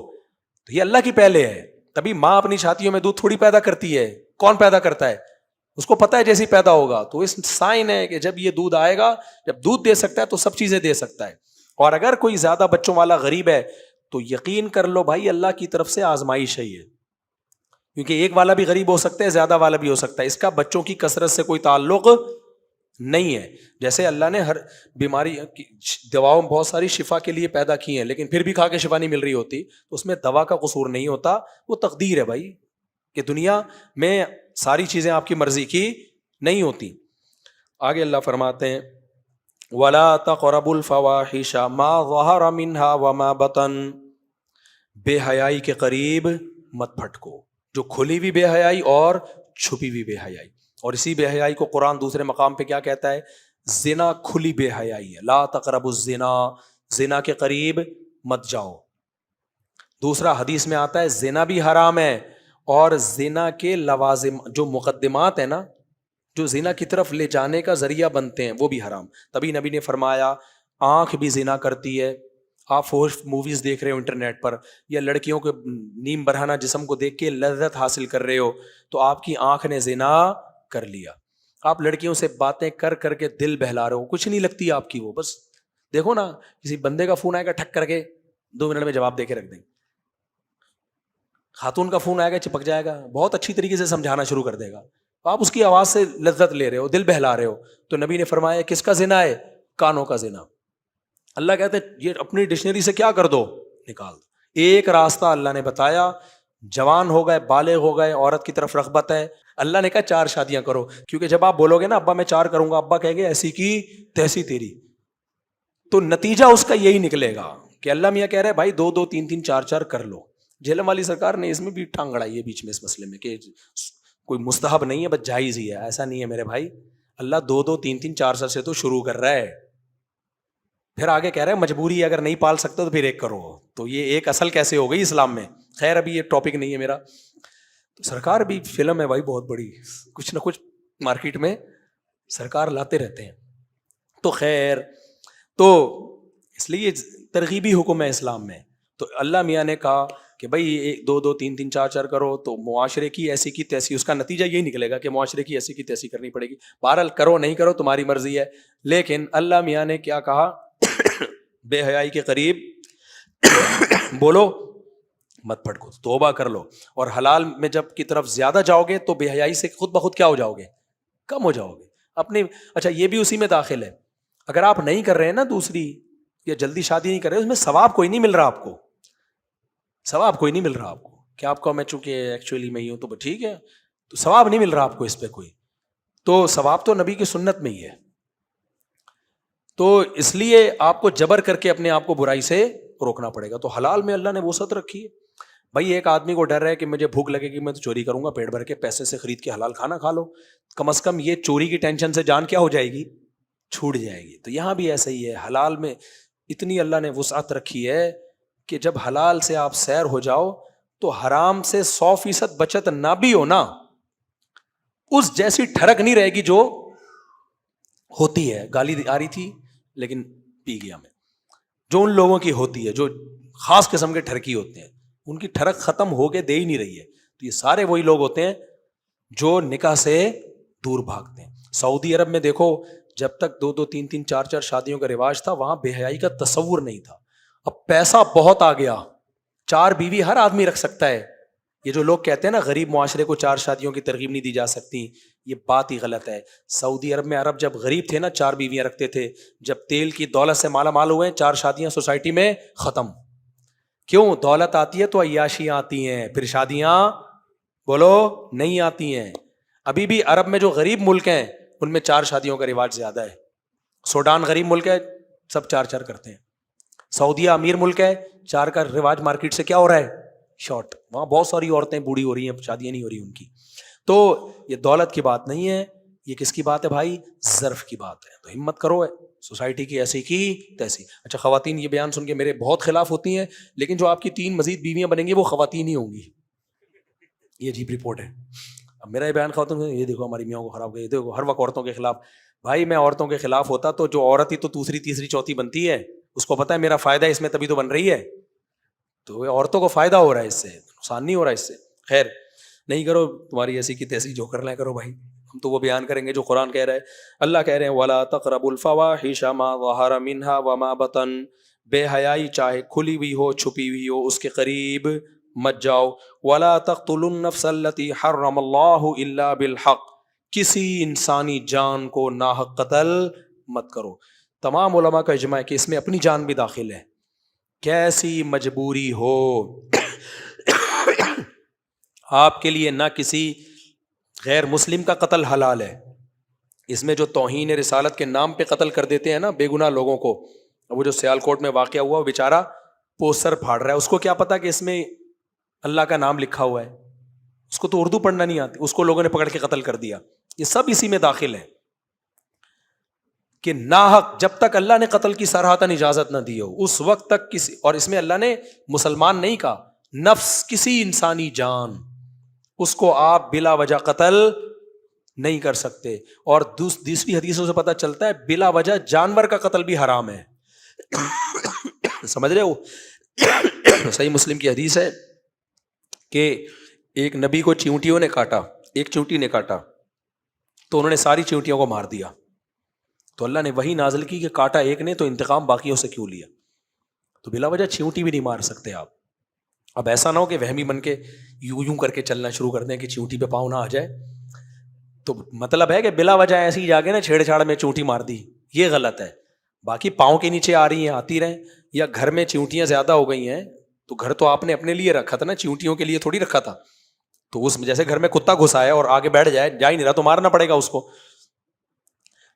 تو یہ اللہ کی پہلے ہے. تبھی ماں اپنی چھاتیوں میں دودھ تھوڑی پیدا کرتی ہے, کون پیدا کرتا ہے, اس کو پتا ہے جیسے پیدا ہوگا. تو اس سائن ہے کہ جب یہ دودھ آئے گا, جب دودھ دے سکتا ہے تو سب چیزیں دے سکتا ہے. اور اگر کوئی زیادہ بچوں والا غریب ہے تو یقین کر لو بھائی اللہ کی طرف سے آزمائش ہے یہ, کیونکہ ایک والا بھی غریب ہو سکتا ہے, زیادہ والا بھی ہو سکتا ہے. اس کا بچوں کی کثرت سے کوئی تعلق نہیں ہے. جیسے اللہ نے ہر بیماری دواؤں بہت ساری شفا کے لیے پیدا کی ہیں, لیکن پھر بھی کھا کے شفا نہیں مل رہی ہوتی, تو اس میں دوا کا قصور نہیں ہوتا, وہ تقدیر ہے بھائی, کہ دنیا میں ساری چیزیں آپ کی مرضی کی نہیں ہوتی. آگے اللہ فرماتے ہیں وَلَا تَقْرَبُوا الْفَوَاحِشَ مَا ظَهَرَ مِنْهَا وَمَا بَطَنَ, بے حیائی کے قریب مت پھٹکو, جو کھلی ہوئی بے حیائی اور چھپی ہوئی بے حیائی. اور اسی بے حیائی کو قرآن دوسرے مقام پہ کیا کہتا ہے؟ زنا کھلی بے حیائی ہے. لا تقربوا الزنا, زنا کے قریب مت جاؤ. دوسرا حدیث میں آتا ہے زنا بھی حرام ہے, اور زنا کے لوازم جو مقدمات ہیں نا, جو زنا کی طرف لے جانے کا ذریعہ بنتے ہیں, وہ بھی حرام. تبھی نبی نے فرمایا آنکھ بھی زنا کرتی ہے. آپ فوش موویز دیکھ رہے ہو انٹرنیٹ پر, یا لڑکیوں کے نیم برہنہ جسم کو دیکھ کے لذت حاصل کر رہے ہو, تو آپ کی آنکھ نے زنا کر لیا. آپ لڑکیوں سے باتیں کر کر کے دل بہلا رہے ہو, کچھ نہیں لگتی آپ کی وہ, بس دیکھو نا کسی بندے کا فون آئے گا ٹھک کر کے 2 منٹ میں جواب دے کے رکھ دیں گے. خاتون کا فون آئے گا چپک جائے گا, بہت اچھی طریقے سے سمجھانا شروع کر دے گا, آپ اس کی آواز سے لذت لے رہے ہو, دل بہلا رہے ہو. تو نبی نے فرمایا کس کا زنا ہے؟ کانوں کا زنا. اللہ کہتے یہ اپنی ڈکشنری سے کیا کر دو, نکال دو. ایک راستہ اللہ نے بتایا, جوان ہو گئے, بالغ ہو گئے, عورت کی طرف رغبت ہے, اللہ نے کہا 4 شادیاں کرو. کیونکہ جب آپ بولو گے نا ابا میں 4 کروں گا, ابا کہے گے ایسی کی تیسی تیری, تو نتیجہ اس کا یہی نکلے گا کہ اللہ میاں کہہ رہے بھائی 2 2 3 3 4 4 کر لو. جہلم والی سرکار نے اس میں بھی ٹانگ اڑائی ہے بیچ میں اس مسئلے میں, کہ کوئی مستحب نہیں ہے, بس جائز ہی ہے. ایسا نہیں ہے میرے بھائی, اللہ 2 2 3 3 4 سے تو شروع کر رہا ہے, پھر آگے کہہ رہا ہے مجبوری ہے, اگر نہیں پال سکتے تو پھر 1 کرو. تو یہ ایک اصل کیسے ہو گئی اسلام میں؟ خیر ابھی یہ ٹاپک نہیں ہے میرا. تو سرکار بھی فلم ہے بھائی بہت بڑی, کچھ نہ کچھ مارکیٹ میں سرکار لاتے رہتے ہیں. تو خیر, تو اس لیے ترغیبی حکم ہے اسلام میں. تو اللہ میاں نے کہا کہ بھائی 2 2 3 3 4 4 کرو, تو معاشرے کی ایسی کی تیسی, اس کا نتیجہ یہی نکلے گا کہ معاشرے کی ایسی کی تیسی کرنی پڑے گی. بہرحال کرو نہیں کرو تمہاری مرضی ہے, لیکن اللہ میاں نے کیا کہا؟ بے حیائی کے قریب بولو مت پھٹکو, توبہ کر لو. اور حلال میں جب کی طرف زیادہ جاؤ گے تو بے حیائی سے خود بخود کیا ہو جاؤ گے؟ کم ہو جاؤ گے اپنی. اچھا یہ بھی اسی میں داخل ہے, اگر آپ نہیں کر رہے ہیں نا دوسری, یا جلدی شادی نہیں کر رہے, اس میں ثواب کوئی نہیں مل رہا آپ کو, ثواب کوئی نہیں مل رہا آپ کو, کہ آپ کو میں چونکہ ایکچولی میں ہی ہوں تو ٹھیک ہے, تو ثواب نہیں مل رہا آپ کو اس پہ کوئی. تو ثواب تو نبی کی سنت میں ہی ہے. تو اس لیے آپ کو جبر کر کے اپنے آپ کو برائی سے روکنا پڑے گا. تو حلال میں اللہ نے وسعت رکھی ہے. بھائی ایک آدمی کو ڈر ہے کہ مجھے بھوک لگے گی, میں تو چوری کروں گا, پیٹ بھر کے پیسے سے خرید کے حلال کھانا کھا لو, کم از کم یہ چوری کی ٹینشن سے جان کیا ہو جائے گی؟ چھوٹ جائے گی. تو یہاں بھی ایسا ہی ہے, حلال میں اتنی اللہ نے وسعت رکھی ہے کہ جب حلال سے آپ سیر ہو جاؤ تو حرام سے 100% بچت نہ بھی ہو نا, اس جیسی ٹھڑک نہیں رہے گی جو ہوتی ہے. گالی آ رہی تھی لیکن پی گیا میں, جو ان لوگوں کی ہوتی ہے جو خاص قسم کے ٹھڑکی ہوتے ہیں, ان کی ٹھڑک ختم ہو کے دے ہی نہیں رہی ہے. تو یہ سارے وہی لوگ ہوتے ہیں جو نکاح سے دور بھاگتے ہیں. سعودی عرب میں دیکھو, جب تک 2 2 3 3 4 4 شادیوں کا رواج تھا, وہاں بے حیائی کا تصور نہیں تھا. اب پیسہ بہت آ گیا, 4 بیوی ہر آدمی رکھ سکتا ہے. یہ جو لوگ کہتے ہیں نا غریب معاشرے کو 4 شادیوں کی ترغیب نہیں دی جا سکتی, یہ بات ہی غلط ہے. سعودی عرب میں عرب جب غریب تھے نا 4 بیویاں رکھتے تھے, جب تیل کی دولت سے مالا مال ہوئے 4 شادیاں سوسائٹی میں ختم. کیوں؟ دولت آتی ہے تو عیاشیاں آتی ہیں, پھر شادیاں بولو نہیں آتی ہیں. ابھی بھی عرب میں جو غریب ملک ہیں ان میں 4 شادیوں کا رواج زیادہ ہے. سوڈان غریب ملک ہے, سب 4 4 کرتے ہیں. سعودیہ امیر ملک ہے, 4 کا رواج مارکیٹ سے کیا ہو رہا ہے؟ شارٹ. وہاں بہت ساری عورتیں بوڑھی ہو رہی ہیں, شادیاں نہیں ہو رہی ان کی. تو یہ دولت کی بات نہیں ہے, یہ کس کی بات ہے بھائی؟ ظرف کی بات ہے. تو ہمت کرو ہے سوسائٹی کی ایسی کی تیسی. اچھا خواتین یہ بیان سن کے میرے بہت خلاف ہوتی ہیں, لیکن جو آپ کی 3 مزید بیویاں بنیں گی وہ خواتین ہی ہوں گی. یہ عجیب رپورٹ ہے. اب میرا یہ بیان خواتین, یہ دیکھو ہماری میاں کو خراب کر, یہ دیکھو ہر وقت عورتوں کے خلاف. بھائی میں عورتوں کے خلاف ہوتا تو جو عورت ہی تو دوسری تیسری چوتھی بنتی ہے, اس کو پتا ہے میرا فائدہ ہے اس میں, تبھی تو بن رہی ہے. تو عورتوں کو فائدہ ہو رہا ہے اس سے, نقصان نہیں ہو رہا اس سے. خیر نہیں کرو, تمہاری ایسی کی تیسی جو کر لیں کرو بھائی, ہم تو وہ بیان کریں گے جو قرآن کہہ رہا ہے. اللہ کہہ رہے ہیں وَلَا تَقْرَبُوا الْفَوَاحِشَ مَا ظَهَرَ مِنْهَا وَمَا بَطَنَ, بے حیائی چاہے کھلی ہوئی ہو چھپی ہوئی ہو اس کے قریب مت جاؤ. وَلَا تَقْتُلُوا النَّفْسَ الَّتِي حَرَّمَ اللَّهُ إِلَّا بِالْحَقِّ, کسی انسانی جان کو ناحق قتل مت کرو. تمام علماء کا اجماع ہے کہ اس میں اپنی جان بھی داخل ہے. کیسی مجبوری ہو آپ کے لیے نہ کسی غیر مسلم کا قتل حلال ہے. اس میں جو توہین رسالت کے نام پہ قتل کر دیتے ہیں نا بے گناہ لوگوں کو, وہ جو سیالکوٹ میں واقعہ ہوا, وہ بیچارہ پوسٹر پھاڑ رہا ہے, اس کو کیا پتا کہ اس میں اللہ کا نام لکھا ہوا ہے, اس کو تو اردو پڑھنا نہیں آتی, اس کو لوگوں نے پکڑ کے قتل کر دیا. یہ سب اسی میں داخل ہے کہ ناحق جب تک اللہ نے قتل کی صراحتاً اجازت نہ دی ہو اس وقت تک کسی, اور اس میں اللہ نے مسلمان نہیں کہا, نفس کسی انسانی جان, اس کو آپ بلا وجہ قتل نہیں کر سکتے. اور دوسری حدیثوں سے پتہ چلتا ہے بلا وجہ جانور کا قتل بھی حرام ہے. سمجھ رہے ہو؟ صحیح مسلم کی حدیث ہے کہ ایک نبی کو چیونٹیوں نے کاٹا, ایک چیونٹی نے کاٹا تو انہوں نے ساری چیونٹیوں کو مار دیا. تو اللہ نے وہی نازل کی کہ کاٹا ایک نے تو انتقام باقیوں سے کیوں لیا. تو بلا وجہ چیونٹی بھی نہیں مار سکتے آپ. اب ایسا نہ ہو کہ وہمی بن کے یوں کر کے چلنا شروع کر دیں کہ چیونٹی پہ پاؤں نہ آ جائے. تو مطلب ہے کہ بلا وجہ ایسی جا کے نا چھیڑ چھاڑ میں چیونٹی مار دی, یہ غلط ہے. باقی پاؤں کے نیچے آ رہی ہیں آتی رہیں, یا گھر میں چیونٹیاں زیادہ ہو گئی ہیں تو گھر تو آپ نے اپنے لیے رکھا تھا نا, چیونٹیوں کے لیے تھوڑی رکھا تھا. تو اس جیسے گھر میں کتا گھس آیا اور آگے بیٹھ جائے, جا ہی نہیں رہا تو مارنا پڑے گا اس کو.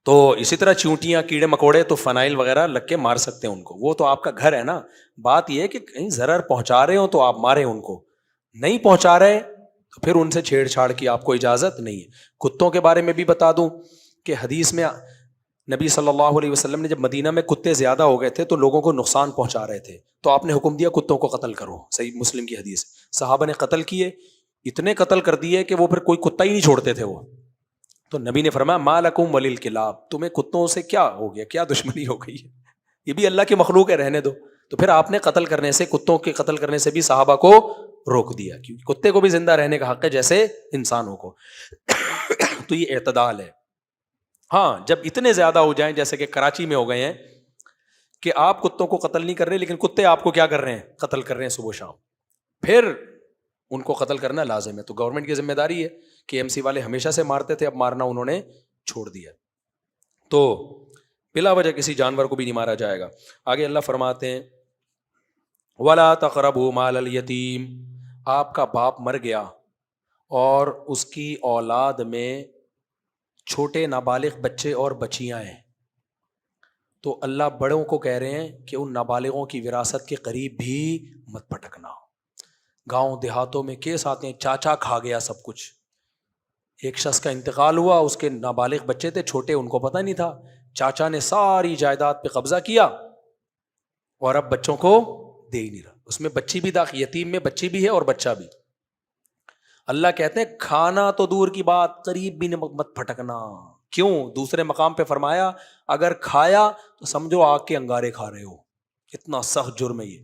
تو اسی طرح چیونٹیاں کیڑے مکوڑے تو فنائل وغیرہ لگ کے مار سکتے ہیں ان کو, وہ تو آپ کا گھر ہے نا. بات یہ ہے کہ کہیں ضرر پہنچا رہے ہو تو آپ ماریں ان کو, نہیں پہنچا رہے تو پھر ان سے چھیڑ چھاڑ کی آپ کو اجازت نہیں ہے. کتوں کے بارے میں بھی بتا دوں کہ حدیث میں نبی صلی اللہ علیہ وسلم نے جب مدینہ میں کتے زیادہ ہو گئے تھے تو لوگوں کو نقصان پہنچا رہے تھے, تو آپ نے حکم دیا کتوں کو قتل کرو. صحیح مسلم کی حدیث. صحابہ نے قتل کیے, اتنے قتل کر دیے کہ وہ پھر کوئی کتا ہی نہیں چھوڑتے تھے وہ. تو نبی نے فرمایا ما لکم وللکلاب, تمہیں کتوں سے کیا ہو گیا, کیا دشمنی ہو گئی ہے, یہ بھی اللہ کی مخلوق ہے, رہنے دو. تو پھر آپ نے قتل کرنے سے, کتوں کے قتل کرنے سے بھی صحابہ کو روک دیا, کیونکہ کتے کو بھی زندہ رہنے کا حق ہے جیسے انسانوں کو. تو یہ اعتدال ہے. ہاں جب اتنے زیادہ ہو جائیں جیسے کہ کراچی میں ہو گئے ہیں کہ آپ کتوں کو قتل نہیں کر رہے لیکن کتے آپ کو کیا کر رہے ہیں, قتل کر رہے ہیں صبح شام, پھر ان کو قتل کرنا لازم ہے. تو گورنمنٹ کی ذمہ داری ہے کہ ایم سی والے ہمیشہ سے مارتے تھے, اب مارنا انہوں نے چھوڑ دیا. تو بلا وجہ کسی جانور کو بھی نہیں مارا جائے گا. آگے اللہ فرماتے ہیں وَلَا تَقْرَبُوا مَالَ الْيَتِيمِ, آپ کا باپ مر گیا اور اس کی اولاد میں چھوٹے نابالغ بچے اور بچیاں ہیں, تو اللہ بڑوں کو کہہ رہے ہیں کہ ان نابالغوں کی وراثت کے قریب بھی مت پٹکنا. گاؤں دیہاتوں میں کیس آتے ہیں, چاچا کھا گیا سب کچھ. ایک شخص کا انتقال ہوا, اس کے نابالغ بچے تھے چھوٹے, ان کو پتہ نہیں تھا, چاچا نے ساری جائیداد پہ قبضہ کیا اور اب بچوں کو دے ہی نہیں رہا. اس میں بچی بھی داخل, یتیم میں بچی بھی ہے اور بچہ بھی. اللہ کہتے ہیں کھانا تو دور کی بات, قریب بھی مت پھٹکنا. کیوں؟ دوسرے مقام پہ فرمایا اگر کھایا تو سمجھو آگ کے انگارے کھا رہے ہو. اتنا سخت جرم ہے یہ.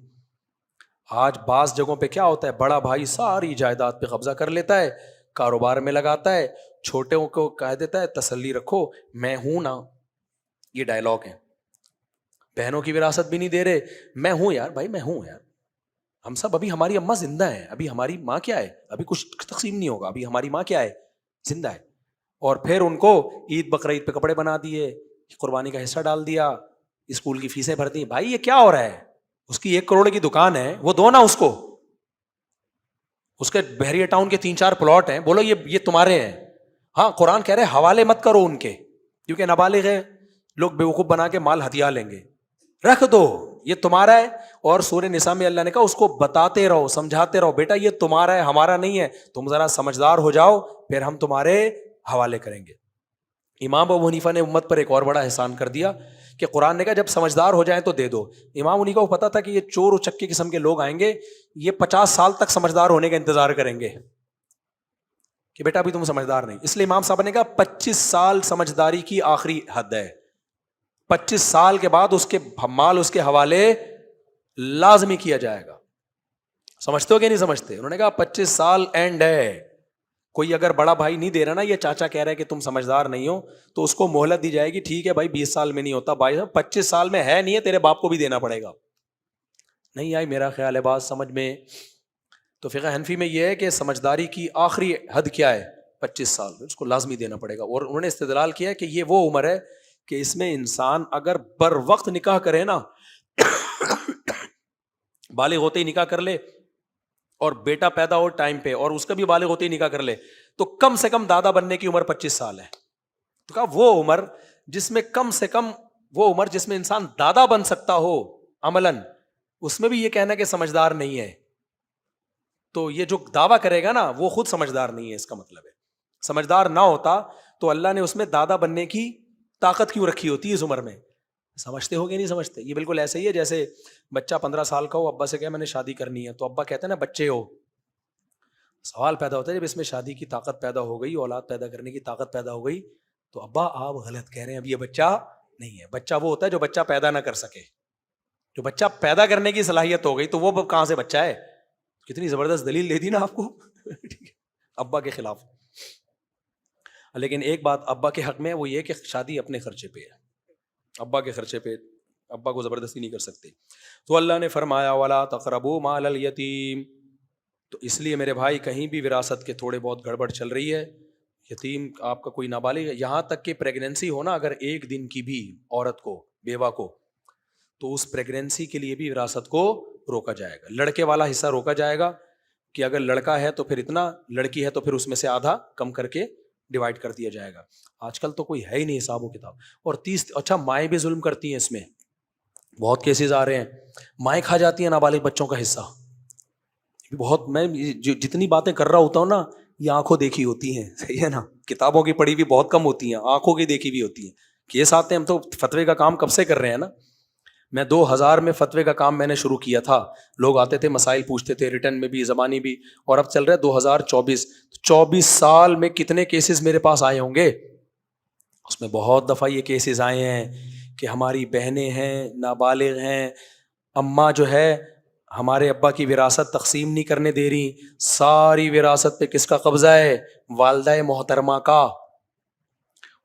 آج بعض جگہوں پہ کیا ہوتا ہے, بڑا بھائی ساری جائیداد پہ قبضہ کر لیتا ہے, کاروبار میں لگاتا ہے, چھوٹوں کو کہہ دیتا ہے تسلی رکھو میں ہوں نا. یہ ڈائلاگ ہے. بہنوں کی وراثت بھی نہیں دے رہے, میں ہوں یار بھائی, میں ہوں یار, ہم سب, ابھی ہماری اماں زندہ ہے, ابھی ہماری ماں کیا ہے, ابھی کچھ تقسیم نہیں ہوگا, ابھی ہماری ماں کیا ہے, زندہ ہے. اور پھر ان کو عید بقرعید پہ کپڑے بنا دیے, قربانی کا حصہ ڈال دیا, اسکول کی فیسیں بھر دی. بھائی یہ کیا ہو رہا ہے؟ اس کی 1 کروڑ کی دکان ہے, وہ دو نا اس کو. اس کے بحریہ ٹاؤن کے 3-4 پلاٹ ہیں, بولو یہ تمہارے ہیں. ہاں قرآن کہہ رہے حوالے مت کرو ان کے, کیونکہ نابالغ ہے, لوگ بیوقوف بنا کے مال ہتھیا لیں گے. رکھ دو, یہ تمہارا ہے. اور سورہ نساء میں اللہ نے کہا اس کو بتاتے رہو, سمجھاتے رہو, بیٹا یہ تمہارا ہے, ہمارا نہیں ہے, تم ذرا سمجھدار ہو جاؤ, پھر ہم تمہارے حوالے کریں گے. امام ابو حنیفہ نے امت پر ایک اور بڑا احسان کر دیا کہ قرآن نے کہا جب سمجھدار ہو جائیں تو دے دو. امام حنیفہ کو پتا تھا کہ یہ چور و چکے قسم کے لوگ آئیں گے, یہ 50 سال تک سمجھدار ہونے کا انتظار کریں گے کہ بیٹا ابھی تم سمجھدار نہیں. اس لیے امام صاحب نے کہا 25 سال سمجھداری کی آخری حد ہے. 25 سال کے بعد اس کے مال اس کے حوالے لازمی کیا جائے گا. سمجھتے ہو کہ نہیں سمجھتے؟ انہوں نے کہا 25 سال اینڈ ہے. کوئی اگر بڑا بھائی نہیں دے رہا نا, یہ چاچا کہہ رہا ہے کہ تم سمجھدار نہیں ہو, تو اس کو مہلت دی جائے گی. ٹھیک ہے بھائی 20 سال میں نہیں ہوتا, 25 سال میں ہے نہیں ہے, تیرے باپ کو بھی دینا پڑے گا. نہیں آئی میرا خیال ہے بات سمجھ میں. تو فقہ حنفی میں یہ ہے کہ سمجھداری کی آخری حد کیا ہے, 25 سال, اس کو لازمی دینا پڑے گا. اور انہوں نے استدلال کیا کہ یہ وہ عمر ہے کہ اس میں انسان اگر بر وقت نکاح کرے نا, بالغ ہوتے ہی نکاح کر لے, اور بیٹا پیدا ہو ٹائم پہ, اور اس کا بھی بالغ ہوتے ہی نکاح کر لے, تو کم سے کم دادا بننے کی عمر 25 سال ہے. تو کہا وہ عمر جس میں کم سے کم, وہ عمر جس میں انسان دادا بن سکتا ہو عملاً, اس میں بھی یہ کہنا کہ سمجھدار نہیں ہے, تو یہ جو دعویٰ کرے گا نا وہ خود سمجھدار نہیں ہے. اس کا مطلب ہے سمجھدار نہ ہوتا تو اللہ نے اس میں دادا بننے کی طاقت کیوں رکھی ہوتی ہے اس عمر میں. سمجھتے ہو کہ نہیں سمجھتے؟ یہ بالکل ایسے ہی ہے جیسے بچہ 15 سال کا ہو, ابا سے کہے میں نے شادی کرنی ہے, تو ابا کہتے ہیں نا بچے ہو. سوال پیدا ہوتا ہے جب اس میں شادی کی طاقت پیدا ہو گئی, اولاد پیدا کرنے کی طاقت پیدا ہو گئی, تو ابا آپ غلط کہہ رہے ہیں, اب یہ بچہ نہیں ہے. بچہ وہ ہوتا ہے جو بچہ پیدا نہ کر سکے. جو بچہ پیدا کرنے کی صلاحیت ہو گئی تو وہ کہاں سے بچہ ہے؟ کتنی زبردست دلیل دے دی نا آپ کو ابا کے خلاف. لیکن ایک بات ابا کے حق میں وہ یہ کہ شادی اپنے خرچے پہ ہے, ابا کے خرچے پہ, ابا کو زبردستی نہیں کر سکتے. تو اللہ نے فرمایا وَلَا تَقْرَبُوا مَالَ الْيَتِيمِ. تو اس لیے میرے بھائی کہیں بھی وراثت کے تھوڑے بہت گڑبڑ چل رہی ہے, یتیم آپ کا کوئی نابالغ, یہاں تک کہ پریگنینسی ہو نا اگر ایک دن کی بھی عورت کو, بیوہ کو, تو اس پریگنینسی کے لیے بھی وراثت کو روکا جائے گا. لڑکے والا حصہ روکا جائے گا کہ اگر لڑکا ہے تو پھر اتنا, لڑکی ہے تو پھر اس میں سے آدھا کم کر کے ڈیوائڈ کر دیا جائے گا. آج کل تو کوئی ہے ہی نہیں حساب و کتاب. اور 30, اچھا مائیں بھی ظلم کرتی ہیں, اس میں بہت کیسز آ رہے ہیں, مائیں کھا جاتی ہیں نابالغ بچوں کا حصہ. بہت, میں جتنی باتیں کر رہا ہوتا ہوں نا یہ آنکھوں دیکھی ہوتی ہیں, صحیح ہے نا, کتابوں کی پڑھی بھی بہت کم ہوتی ہیں, آنکھوں کی دیکھی بھی ہوتی ہیں. کیس آتے ہیں, ہم تو فتوے کا کام کب سے کر رہے ہیں نا. میں 2000 میں فتوے کا کام میں نے شروع کیا تھا, لوگ آتے تھے مسائل پوچھتے تھے, ریٹن میں بھی زبانی بھی, اور اب چل رہا ہے 2024 سال میں کتنے کیسز میرے پاس آئے ہوں گے. اس میں بہت دفعہ یہ کیسز آئے ہیں کہ ہماری بہنیں ہیں, نابالغ ہیں, اماں جو ہے ہمارے ابا کی وراثت تقسیم نہیں کرنے دے رہی, ساری وراثت پہ کس کا قبضہ ہے؟ والدہ محترمہ کا.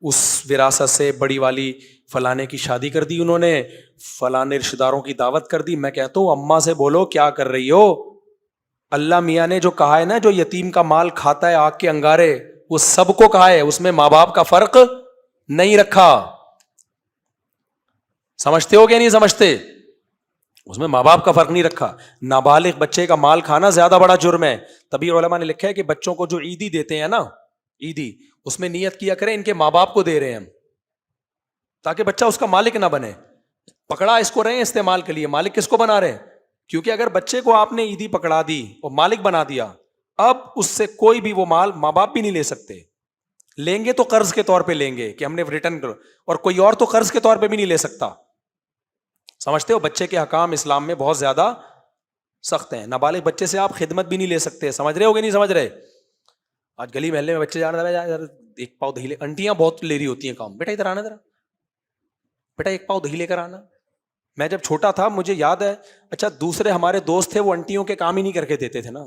اس وراثت سے بڑی والی فلانے کی شادی کر دی انہوں نے, فلانے رشتہ داروں کی دعوت کر دی. میں کہتا ہوں اماں سے بولو کیا کر رہی ہو. اللہ میاں نے جو کہا ہے نا, جو یتیم کا مال کھاتا ہے آگ کے انگارے, وہ سب کو کہا ہے, اس میں ماں باپ کا فرق نہیں رکھا. سمجھتے ہو کہ نہیں سمجھتے؟ اس میں ماں باپ کا فرق نہیں رکھا. نابالغ بچے کا مال کھانا زیادہ بڑا جرم ہے. تبھی علماء نے لکھا ہے کہ بچوں کو جو عیدی دیتے ہیں نا, عیدی, اس میں نیت کیا کریں ان کے ماں باپ کو دے رہے ہیں ہم, تاکہ بچہ اس کا مالک نہ بنے. پکڑا اس کو رہے ہیں استعمال کے لیے, مالک کس کو بنا رہے ہیں؟ کیونکہ اگر بچے کو آپ نے عیدی پکڑا دی اور مالک بنا دیا, اب اس سے کوئی بھی وہ مال ماں باپ بھی نہیں لے سکتے. لیں گے تو قرض کے طور پہ لیں گے کہ ہم نے ریٹرن کرو, اور کوئی اور تو قرض کے طور پہ بھی نہیں لے سکتا. سمجھتے ہو؟ بچے کے حکام اسلام میں بہت زیادہ سخت ہیں. نابالغ بچے سے آپ خدمت بھی نہیں لے سکتے. سمجھ رہے ہو کہ نہیں سمجھ رہے؟ آج گلی محلے میں بچے جا رہے ہیں, ایک پاؤ دہی لے, انٹیاں بہت لے رہی ہوتی ہیں کام, بیٹا ادھر آنا, ذرا بیٹا ایک پاؤ دہی لے کر آنا. میں جب چھوٹا تھا مجھے یاد ہے, اچھا دوسرے ہمارے دوست تھے وہ انٹیوں کے کام ہی نہیں کر کے دیتے تھے نا.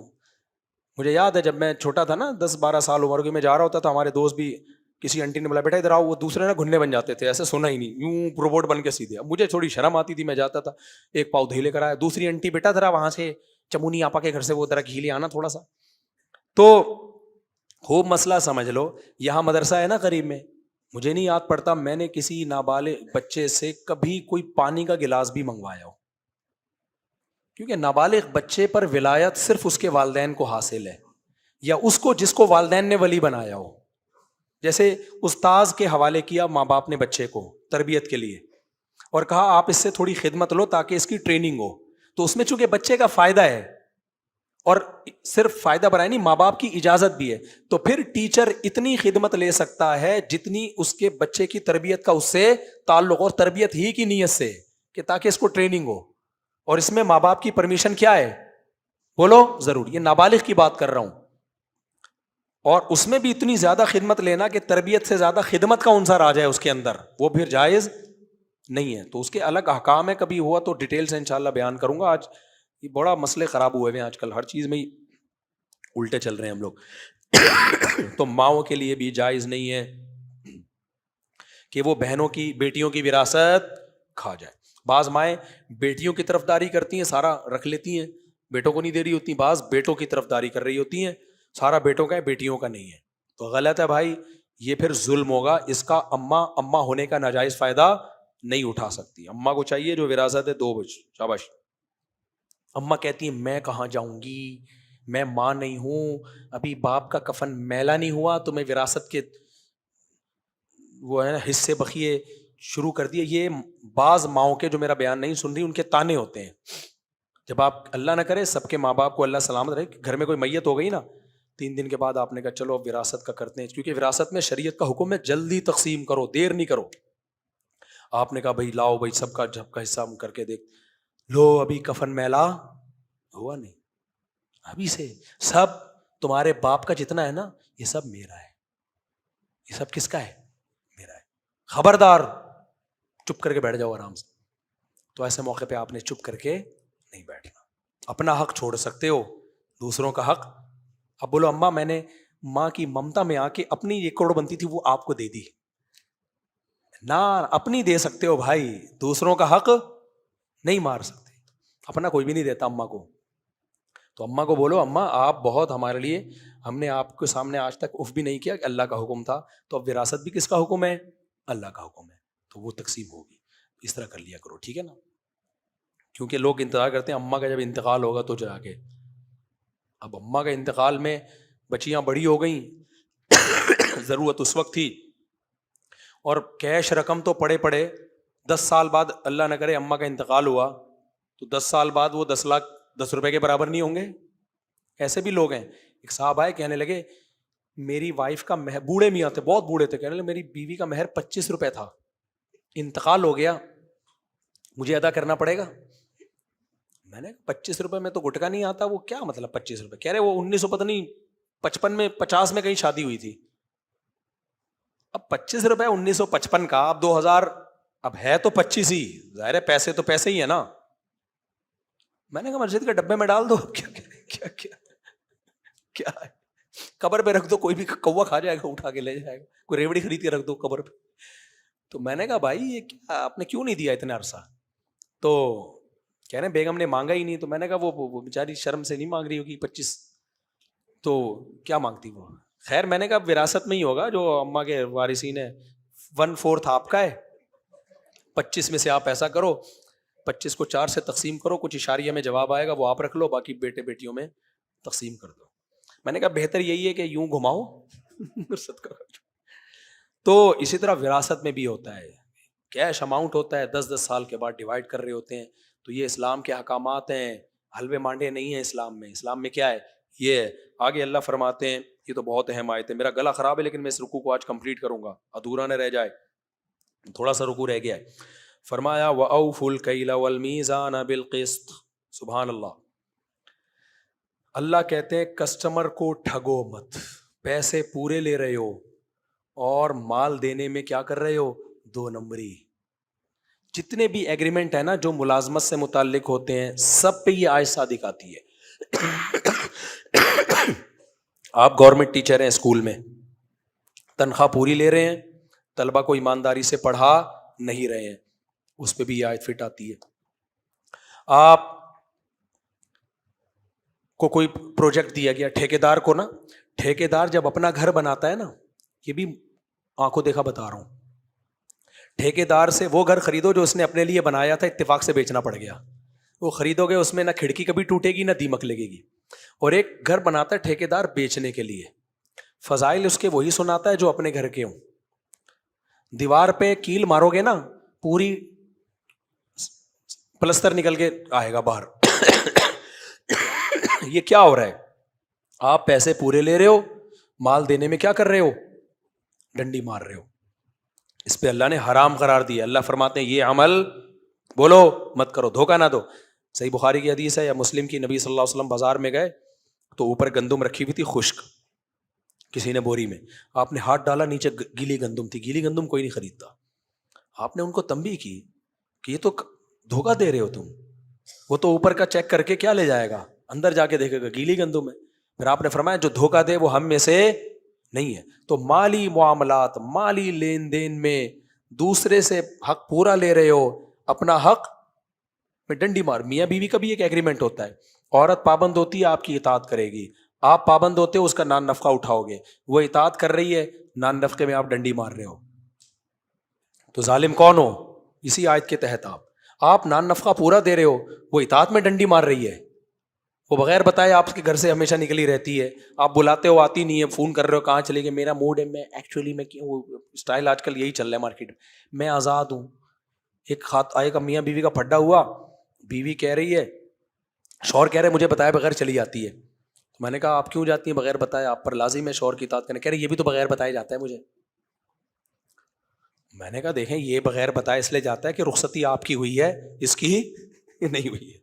مجھے یاد ہے جب میں چھوٹا تھا نا, 10-12 سال عمر کے, میں جا رہا ہوتا تھا, ہمارے دوست بھی کسی انٹی نے بولا بیٹا ادھر آؤ, وہ دوسرے نا گھننے بن جاتے تھے, ایسے سنا ہی نہیں, یوں روبوٹ بن کے سیدھے. اب مجھے تھوڑی شرم آتی تھی, میں جاتا تھا, ایک پاؤ دہی لے کر آیا. دوسری انٹی بیٹا ذرا وہاں سے چمونی آپا کے گھر سے وہ ذرا گھی لے آنا تھوڑا سا. تو خوب مسئلہ سمجھ لو, یہاں مدرسہ ہے نا قریب میں, مجھے نہیں یاد پڑتا میں نے کسی نابالغ بچے سے کبھی کوئی پانی کا گلاس بھی منگوایا ہو, کیونکہ نابالغ بچے پر ولایت صرف اس کے والدین کو حاصل ہے, یا اس کو جس کو والدین نے ولی بنایا ہو. جیسے استاذ کے حوالے کیا ماں باپ نے بچے کو تربیت کے لیے, اور کہا آپ اس سے تھوڑی خدمت لو تاکہ اس کی ٹریننگ ہو, تو اس میں چونکہ بچے کا فائدہ ہے, اور صرف فائدہ برائے نہیں, ماں باپ کی اجازت بھی ہے, تو پھر ٹیچر اتنی خدمت لے سکتا ہے جتنی اس کے بچے کی تربیت کا اس سے تعلق, اور تربیت ہی کی نیت سے کہ تاکہ اس کو ٹریننگ ہو. اور اس میں ماں باپ کی پرمیشن کیا ہے بولو؟ ضرور. یہ نابالغ کی بات کر رہا ہوں, اور اس میں بھی اتنی زیادہ خدمت لینا کہ تربیت سے زیادہ خدمت کا عنصر آ جائے اس کے اندر, وہ پھر جائز نہیں ہے. تو اس کے الگ احکام ہے, کبھی ہوا تو ڈیٹیل سے انشاءاللہ بیان کروں گا. آج یہ بڑا مسئلے خراب ہوئے ہیں آج کل, ہر چیز میں ہی الٹے چل رہے ہیں ہم لوگ. تو ماؤں کے لیے بھی جائز نہیں ہے کہ وہ بہنوں کی, بیٹیوں کی وراثت کھا جائے. بعض مائیں بیٹیوں کی طرفداری کرتی ہیں, سارا رکھ لیتی ہیں, بیٹوں کو نہیں دے رہی ہوتی. بعض بیٹوں کی طرفداری کر رہی ہوتی ہیں, سارا بیٹوں کا ہے بیٹیوں کا نہیں ہے. تو غلط ہے بھائی, یہ پھر ظلم ہوگا. اس کا اماں ہونے کا ناجائز فائدہ نہیں اٹھا سکتی. اماں کو چاہیے جو وراثت ہے 2 بچ, شاباش. اماں کہتی ہیں میں کہاں جاؤں گی, میں ماں نہیں ہوں, ابھی باپ کا کفن میلا نہیں ہوا تو میں وراثت کے وہ ہے نا حصے بخیے شروع کر دیے. یہ بعض ماؤں کے, جو میرا بیان نہیں سن رہی, ان کے تانے ہوتے ہیں. جب آپ اللہ نہ کرے سب کے ماں باپ کو اللہ سلامت رہے, گھر میں کوئی میت ہو گئی نا, 3 دن کے بعد آپ نے کہا چلو اب وراثت کا کرتے ہیں, کیونکہ وراثت میں شریعت کا حکم ہے جلدی تقسیم کرو, دیر نہیں کرو. آپ نے کہا بھائی لاؤ بھائی سب کا جب کا حصہ ہم کر کے دیکھ لو, ابھی کفن میلا ہوا نہیں, ابھی سے سب تمہارے باپ کا جتنا ہے نا یہ سب میرا ہے. یہ سب کس کا ہے؟ میرا ہے. خبردار چپ کر کے بیٹھ جاؤ آرام سے. تو ایسے موقع پہ آپ نے چپ کر کے نہیں بیٹھنا. اپنا حق چھوڑ سکتے ہو, دوسروں کا حق. اب بولو اماں میں نے ماں کی ممتا میں آ کے اپنی 1 کروڑ بنتی تھی وہ آپ کو دے دی نہ, اپنی دے سکتے ہو بھائی, دوسروں کا حق نہیں مار سکتے. اپنا کوئی بھی نہیں دیتا اماں کو. تو اماں کو بولو اماں آپ بہت ہمارے لیے, ہم نے آپ کے سامنے آج تک اف بھی نہیں کیا کہ اللہ کا حکم تھا, تو اب وراثت بھی کس کا حکم ہے؟ اللہ کا حکم ہے, تو وہ تقسیم ہوگی. اس طرح کر لیا کرو, ٹھیک ہے نا. کیونکہ لوگ انتظار کرتے ہیں اماں کا جب انتقال ہوگا تو جا کے. اب اماں کا انتقال میں بچیاں بڑی ہو گئیں, ضرورت اس وقت تھی, اور کیش رقم تو پڑے 10 سال بعد اللہ نہ کرے اماں کا انتقال ہوا تو 10 سال بعد وہ 10 لاکھ 10 روپے کے برابر نہیں ہوں گے. ایسے بھی لوگ ہیں. ایک صاحب آئے کہنے لگے میری وائف کا مہر, بوڑھے میاں تھے, بہت بوڑھے تھے, کہنے لگے میری بیوی کا مہر 25 روپے تھا, انتقال ہو گیا, مجھے ادا کرنا پڑے گا. میں نے 25 روپے میں تو گٹکا نہیں آتا, وہ کیا مطلب 25 روپے؟ کہہ رہے وہ 1900 پتہ نہیں 55 میں 50 میں کہیں شادی ہوئی تھی. اب 25 روپے 1955 کا, اب 2000, اب ہے تو 25 ہی, ظاہر ہے پیسے تو پیسے ہی ہے نا. میں نے کہا مسجد کے ڈبے میں ڈال دو, کیا کیا کیا ہے, قبر پہ رکھ دو, کوئی بھی کوا کھا جائے گا اٹھا کے لے جائے گا, کوئی ریوڑی خرید کے رکھ دو قبر پہ. تو میں نے کہا بھائی یہ کیا آپ نے کیوں نہیں دیا اتنا عرصہ؟ تو کہہ رہے بیگم نے مانگا ہی نہیں. تو میں نے کہا وہ بیچاری شرم سے نہیں مانگ رہی ہوگی 25, تو کیا مانگتی وہ؟ خیر میں نے کہا وراثت میں ہی ہوگا, جو اماں کے وارثین ہے 1/4 آپ کا ہے, 25 میں سے آپ ایسا کرو 25 کو 4 سے تقسیم کرو, کچھ اشاریہ میں جواب آئے گا وہ آپ رکھ لو, باقی بیٹے بیٹیوں میں تقسیم کر دو. میں نے کہا بہتر یہی ہے کہ یوں گھماؤ. تو اسی طرح وراثت میں بھی ہوتا ہے, کیش اماؤنٹ ہوتا ہے, 10 سال کے بعد ڈیوائڈ کر رہے ہوتے ہیں. تو یہ اسلام کے احکامات ہیں, حلوے مانڈے نہیں ہیں اسلام میں. اسلام میں کیا ہے یہ آگے اللہ فرماتے ہیں, یہ تو بہت اہم آیت ہے. میرا گلا خراب ہے لیکن میں اس رکوع کو آج کمپلیٹ کروں گا, ادھورا نہ رہ جائے, تھوڑا سا رکوع رہ گیا ہے. فرمایا وَأَوْفُوا الْكَيْلَ وَالْمِيزَانَ بِالْقِسْطِ. سبحان اللہ. اللہ کہتے ہیں کسٹمر کو ٹھگو مت, پیسے پورے لے رہے ہو اور مال دینے میں کیا کر رہے ہو, 2 نمبری. جتنے بھی ایگریمنٹ ہے نا جو ملازمت سے متعلق ہوتے ہیں سب پہ یہ آیت صادق آتی ہے. آپ گورنمنٹ ٹیچر ہیں, اسکول میں تنخواہ پوری لے رہے ہیں, طلبہ کو ایمانداری سے پڑھا نہیں رہے ہیں, اس پہ بھی یہ آیت فٹ آتی ہے. آپ کو کوئی پروجیکٹ دیا گیا ٹھیکیدار کو نا, ٹھیکیدار جب اپنا گھر بناتا ہے نا, یہ بھی آنکھوں دیکھا بتا رہا ہوں, ٹھیکیدار سے وہ گھر خریدو جو اس نے اپنے لیے بنایا تھا, اتفاق سے بیچنا پڑ گیا, وہ خریدو گے اس میں نہ کھڑکی کبھی ٹوٹے گی نہ دیمک لگے گی. اور ایک گھر بناتا ہے ٹھیکیدار بیچنے کے لیے, فضائل اس کے وہی سناتا ہے جو اپنے گھر کے ہوں. دیوار پہ کیل مارو گے نا پوری پلستر نکل کے آئے گا باہر. یہ کیا ہو رہا ہے؟ آپ پیسے پورے لے رہے ہو, مال دینے میں کیا کر رہے ہو, ڈنڈی مار رہے ہو. اس پہ اللہ نے حرام قرار دیا. اللہ فرماتے ہیں یہ عمل بولو مت کرو, دھوکہ نہ دو. صحیح بخاری کی حدیث ہے یا مسلم کی, نبی صلی اللہ علیہ وسلم بازار میں گئے تو اوپر گندم رکھی ہوئی تھی خشک, کسی نے بوری میں, آپ نے ہاتھ ڈالا نیچے گیلی گندم تھی, گیلی گندم کوئی نہیں خریدتا. آپ نے ان کو تنبیہ کی کہ یہ تو دھوکہ دے رہے ہو تم, وہ تو اوپر کا چیک کر کے کیا لے جائے گا, اندر جا کے دیکھے گا گیلی گندم ہے. پھر آپ نے فرمایا جو دھوکہ دے وہ ہم میں سے نہیں ہے. تو مالی معاملات, مالی لین دین میں دوسرے سے حق پورا لے رہے ہو, اپنا حق میں ڈنڈی مار. میاں بیوی کا بھی ایک ایگریمنٹ ہوتا ہے, عورت پابند ہوتی ہے آپ کی اطاعت کرے گی, آپ پابند ہوتے ہو, اس کا نان نفقہ اٹھاؤ گے, وہ اطاعت کر رہی ہے, نان نفقے میں آپ ڈنڈی مار رہے ہو, تو ظالم کون ہو؟ اسی آیت کے تحت آپ نان نفقہ پورا دے رہے ہو, وہ اطاعت میں ڈنڈی مار رہی ہے, وہ بغیر بتائے آپ کے گھر سے ہمیشہ نکلی رہتی ہے, آپ بلاتے ہو آتی نہیں ہے, فون کر رہے ہو کہاں چلے گئے, میرا موڈ ہے, میں ایکچولی میں اسٹائل آج کل یہی چل رہا ہے مارکیٹ میں آزاد ہوں. ایک میاں بیوی کا پھڈا ہوا, بیوی کہہ رہی ہے, شوہر کہہ رہے مجھے بتائے بغیر چلی جاتی ہے. میں نے کہا آپ کیوں جاتی ہیں بغیر بتائے, آپ پر لازم ہے شوہر کی اطاعت کرنا. کہہ رہے یہ بھی تو بغیر بتائے جاتا ہے مجھے. میں نے کہا دیکھیں یہ بغیر بتائے اس لیے جاتا ہے کہ رخصتی آپ کی ہوئی ہے, اس کی نہیں ہوئی ہے.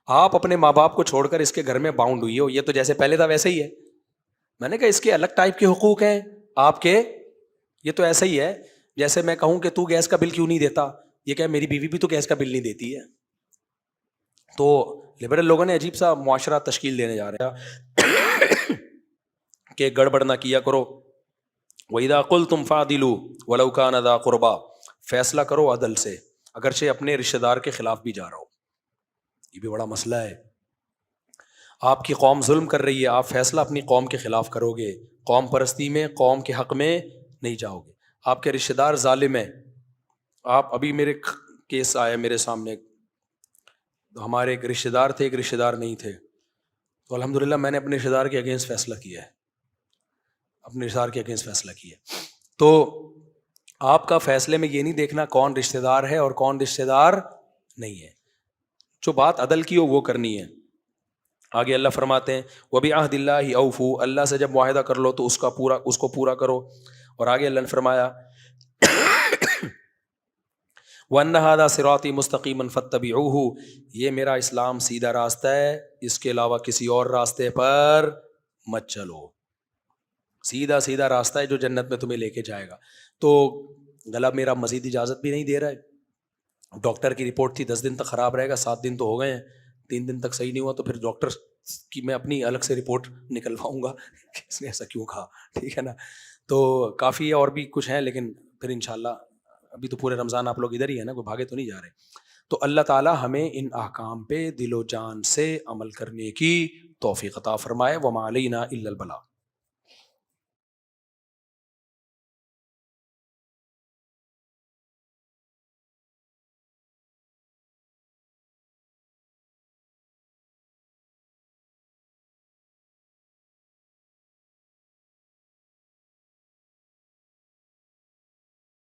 آپ اپنے ماں باپ کو چھوڑ کر اس کے گھر میں باؤنڈ ہوئی ہو, یہ تو جیسے پہلے تھا ویسے ہی ہے. میں نے کہا اس کے الگ ٹائپ کے حقوق ہیں آپ کے, یہ تو ایسا ہی ہے جیسے میں کہوں کہ تو گیس کا بل کیوں نہیں دیتا, یہ کہ میری بیوی بھی تو گیس کا بل نہیں دیتی ہے. تو لبرل لوگوں نے عجیب سا معاشرہ تشکیل دینے جا رہے ہیں کہ گڑبڑ نہ کیا کرو. وَإِذَا قُلْتُمْ فَعْدِلُوا وَلَوْ كَانَ ذَا قُرْبَىٰ, فیصلہ کرو عدل سے اگرچہ اپنے رشتہ دار کے خلاف بھی جا رہا ہو. یہ بھی بڑا مسئلہ ہے. آپ کی قوم ظلم کر رہی ہے, آپ فیصلہ اپنی قوم کے خلاف کرو گے, قوم پرستی میں قوم کے حق میں نہیں جاؤ گے. آپ کے رشتہ دار ظالم ہیں, آپ ابھی میرے کیس آیا میرے سامنے, ہمارے ایک رشتہ دار تھے, ایک رشتہ دار نہیں تھے, تو الحمدللہ میں نے اپنے رشتہ دار کے اگینسٹ فیصلہ کیا ہے, اپنے رشتہ دار کے اگینسٹ فیصلہ کیا. تو آپ کا فیصلے میں یہ نہیں دیکھنا کون رشتہ دار ہے اور کون رشتہ دار نہیں ہے, جو بات عدل کی ہو وہ کرنی ہے. آگے اللہ فرماتے ہیں وَبِعَهْدِ اللَّهِ أَوْفُوا, اللہ سے جب معاہدہ کر لو تو اس کو پورا کرو. اور آگے اللہ نے فرمایا وَأَنَّ هَذَا صِرَاطِي مُسْتَقِيمًا فَاتَّبِعُوهُ, یہ میرا اسلام سیدھا راستہ ہے, اس کے علاوہ کسی اور راستے پر مت چلو. سیدھا راستہ ہے جو جنت میں تمہیں لے کے جائے گا. تو گلا میرا مزید اجازت بھی نہیں دے رہا ہے. ڈاکٹر کی رپورٹ تھی 10 دن تک خراب رہے گا, 7 دن تو ہو گئے ہیں, 3 دن تک صحیح نہیں ہوا, تو پھر ڈاکٹر کی میں اپنی الگ سے رپورٹ نکلواؤں گا کہ اس نے ایسا کیوں کہا, ٹھیک ہے نا. تو کافی ہے, اور بھی کچھ ہیں, لیکن پھر انشاءاللہ ابھی تو پورے رمضان آپ لوگ ادھر ہی ہیں نا, کوئی بھاگے تو نہیں جا رہے. تو اللہ تعالیٰ ہمیں ان احکام پہ دل و جان سے عمل کرنے کی توفیق عطا فرمائے. وما علینا الا البلاغ.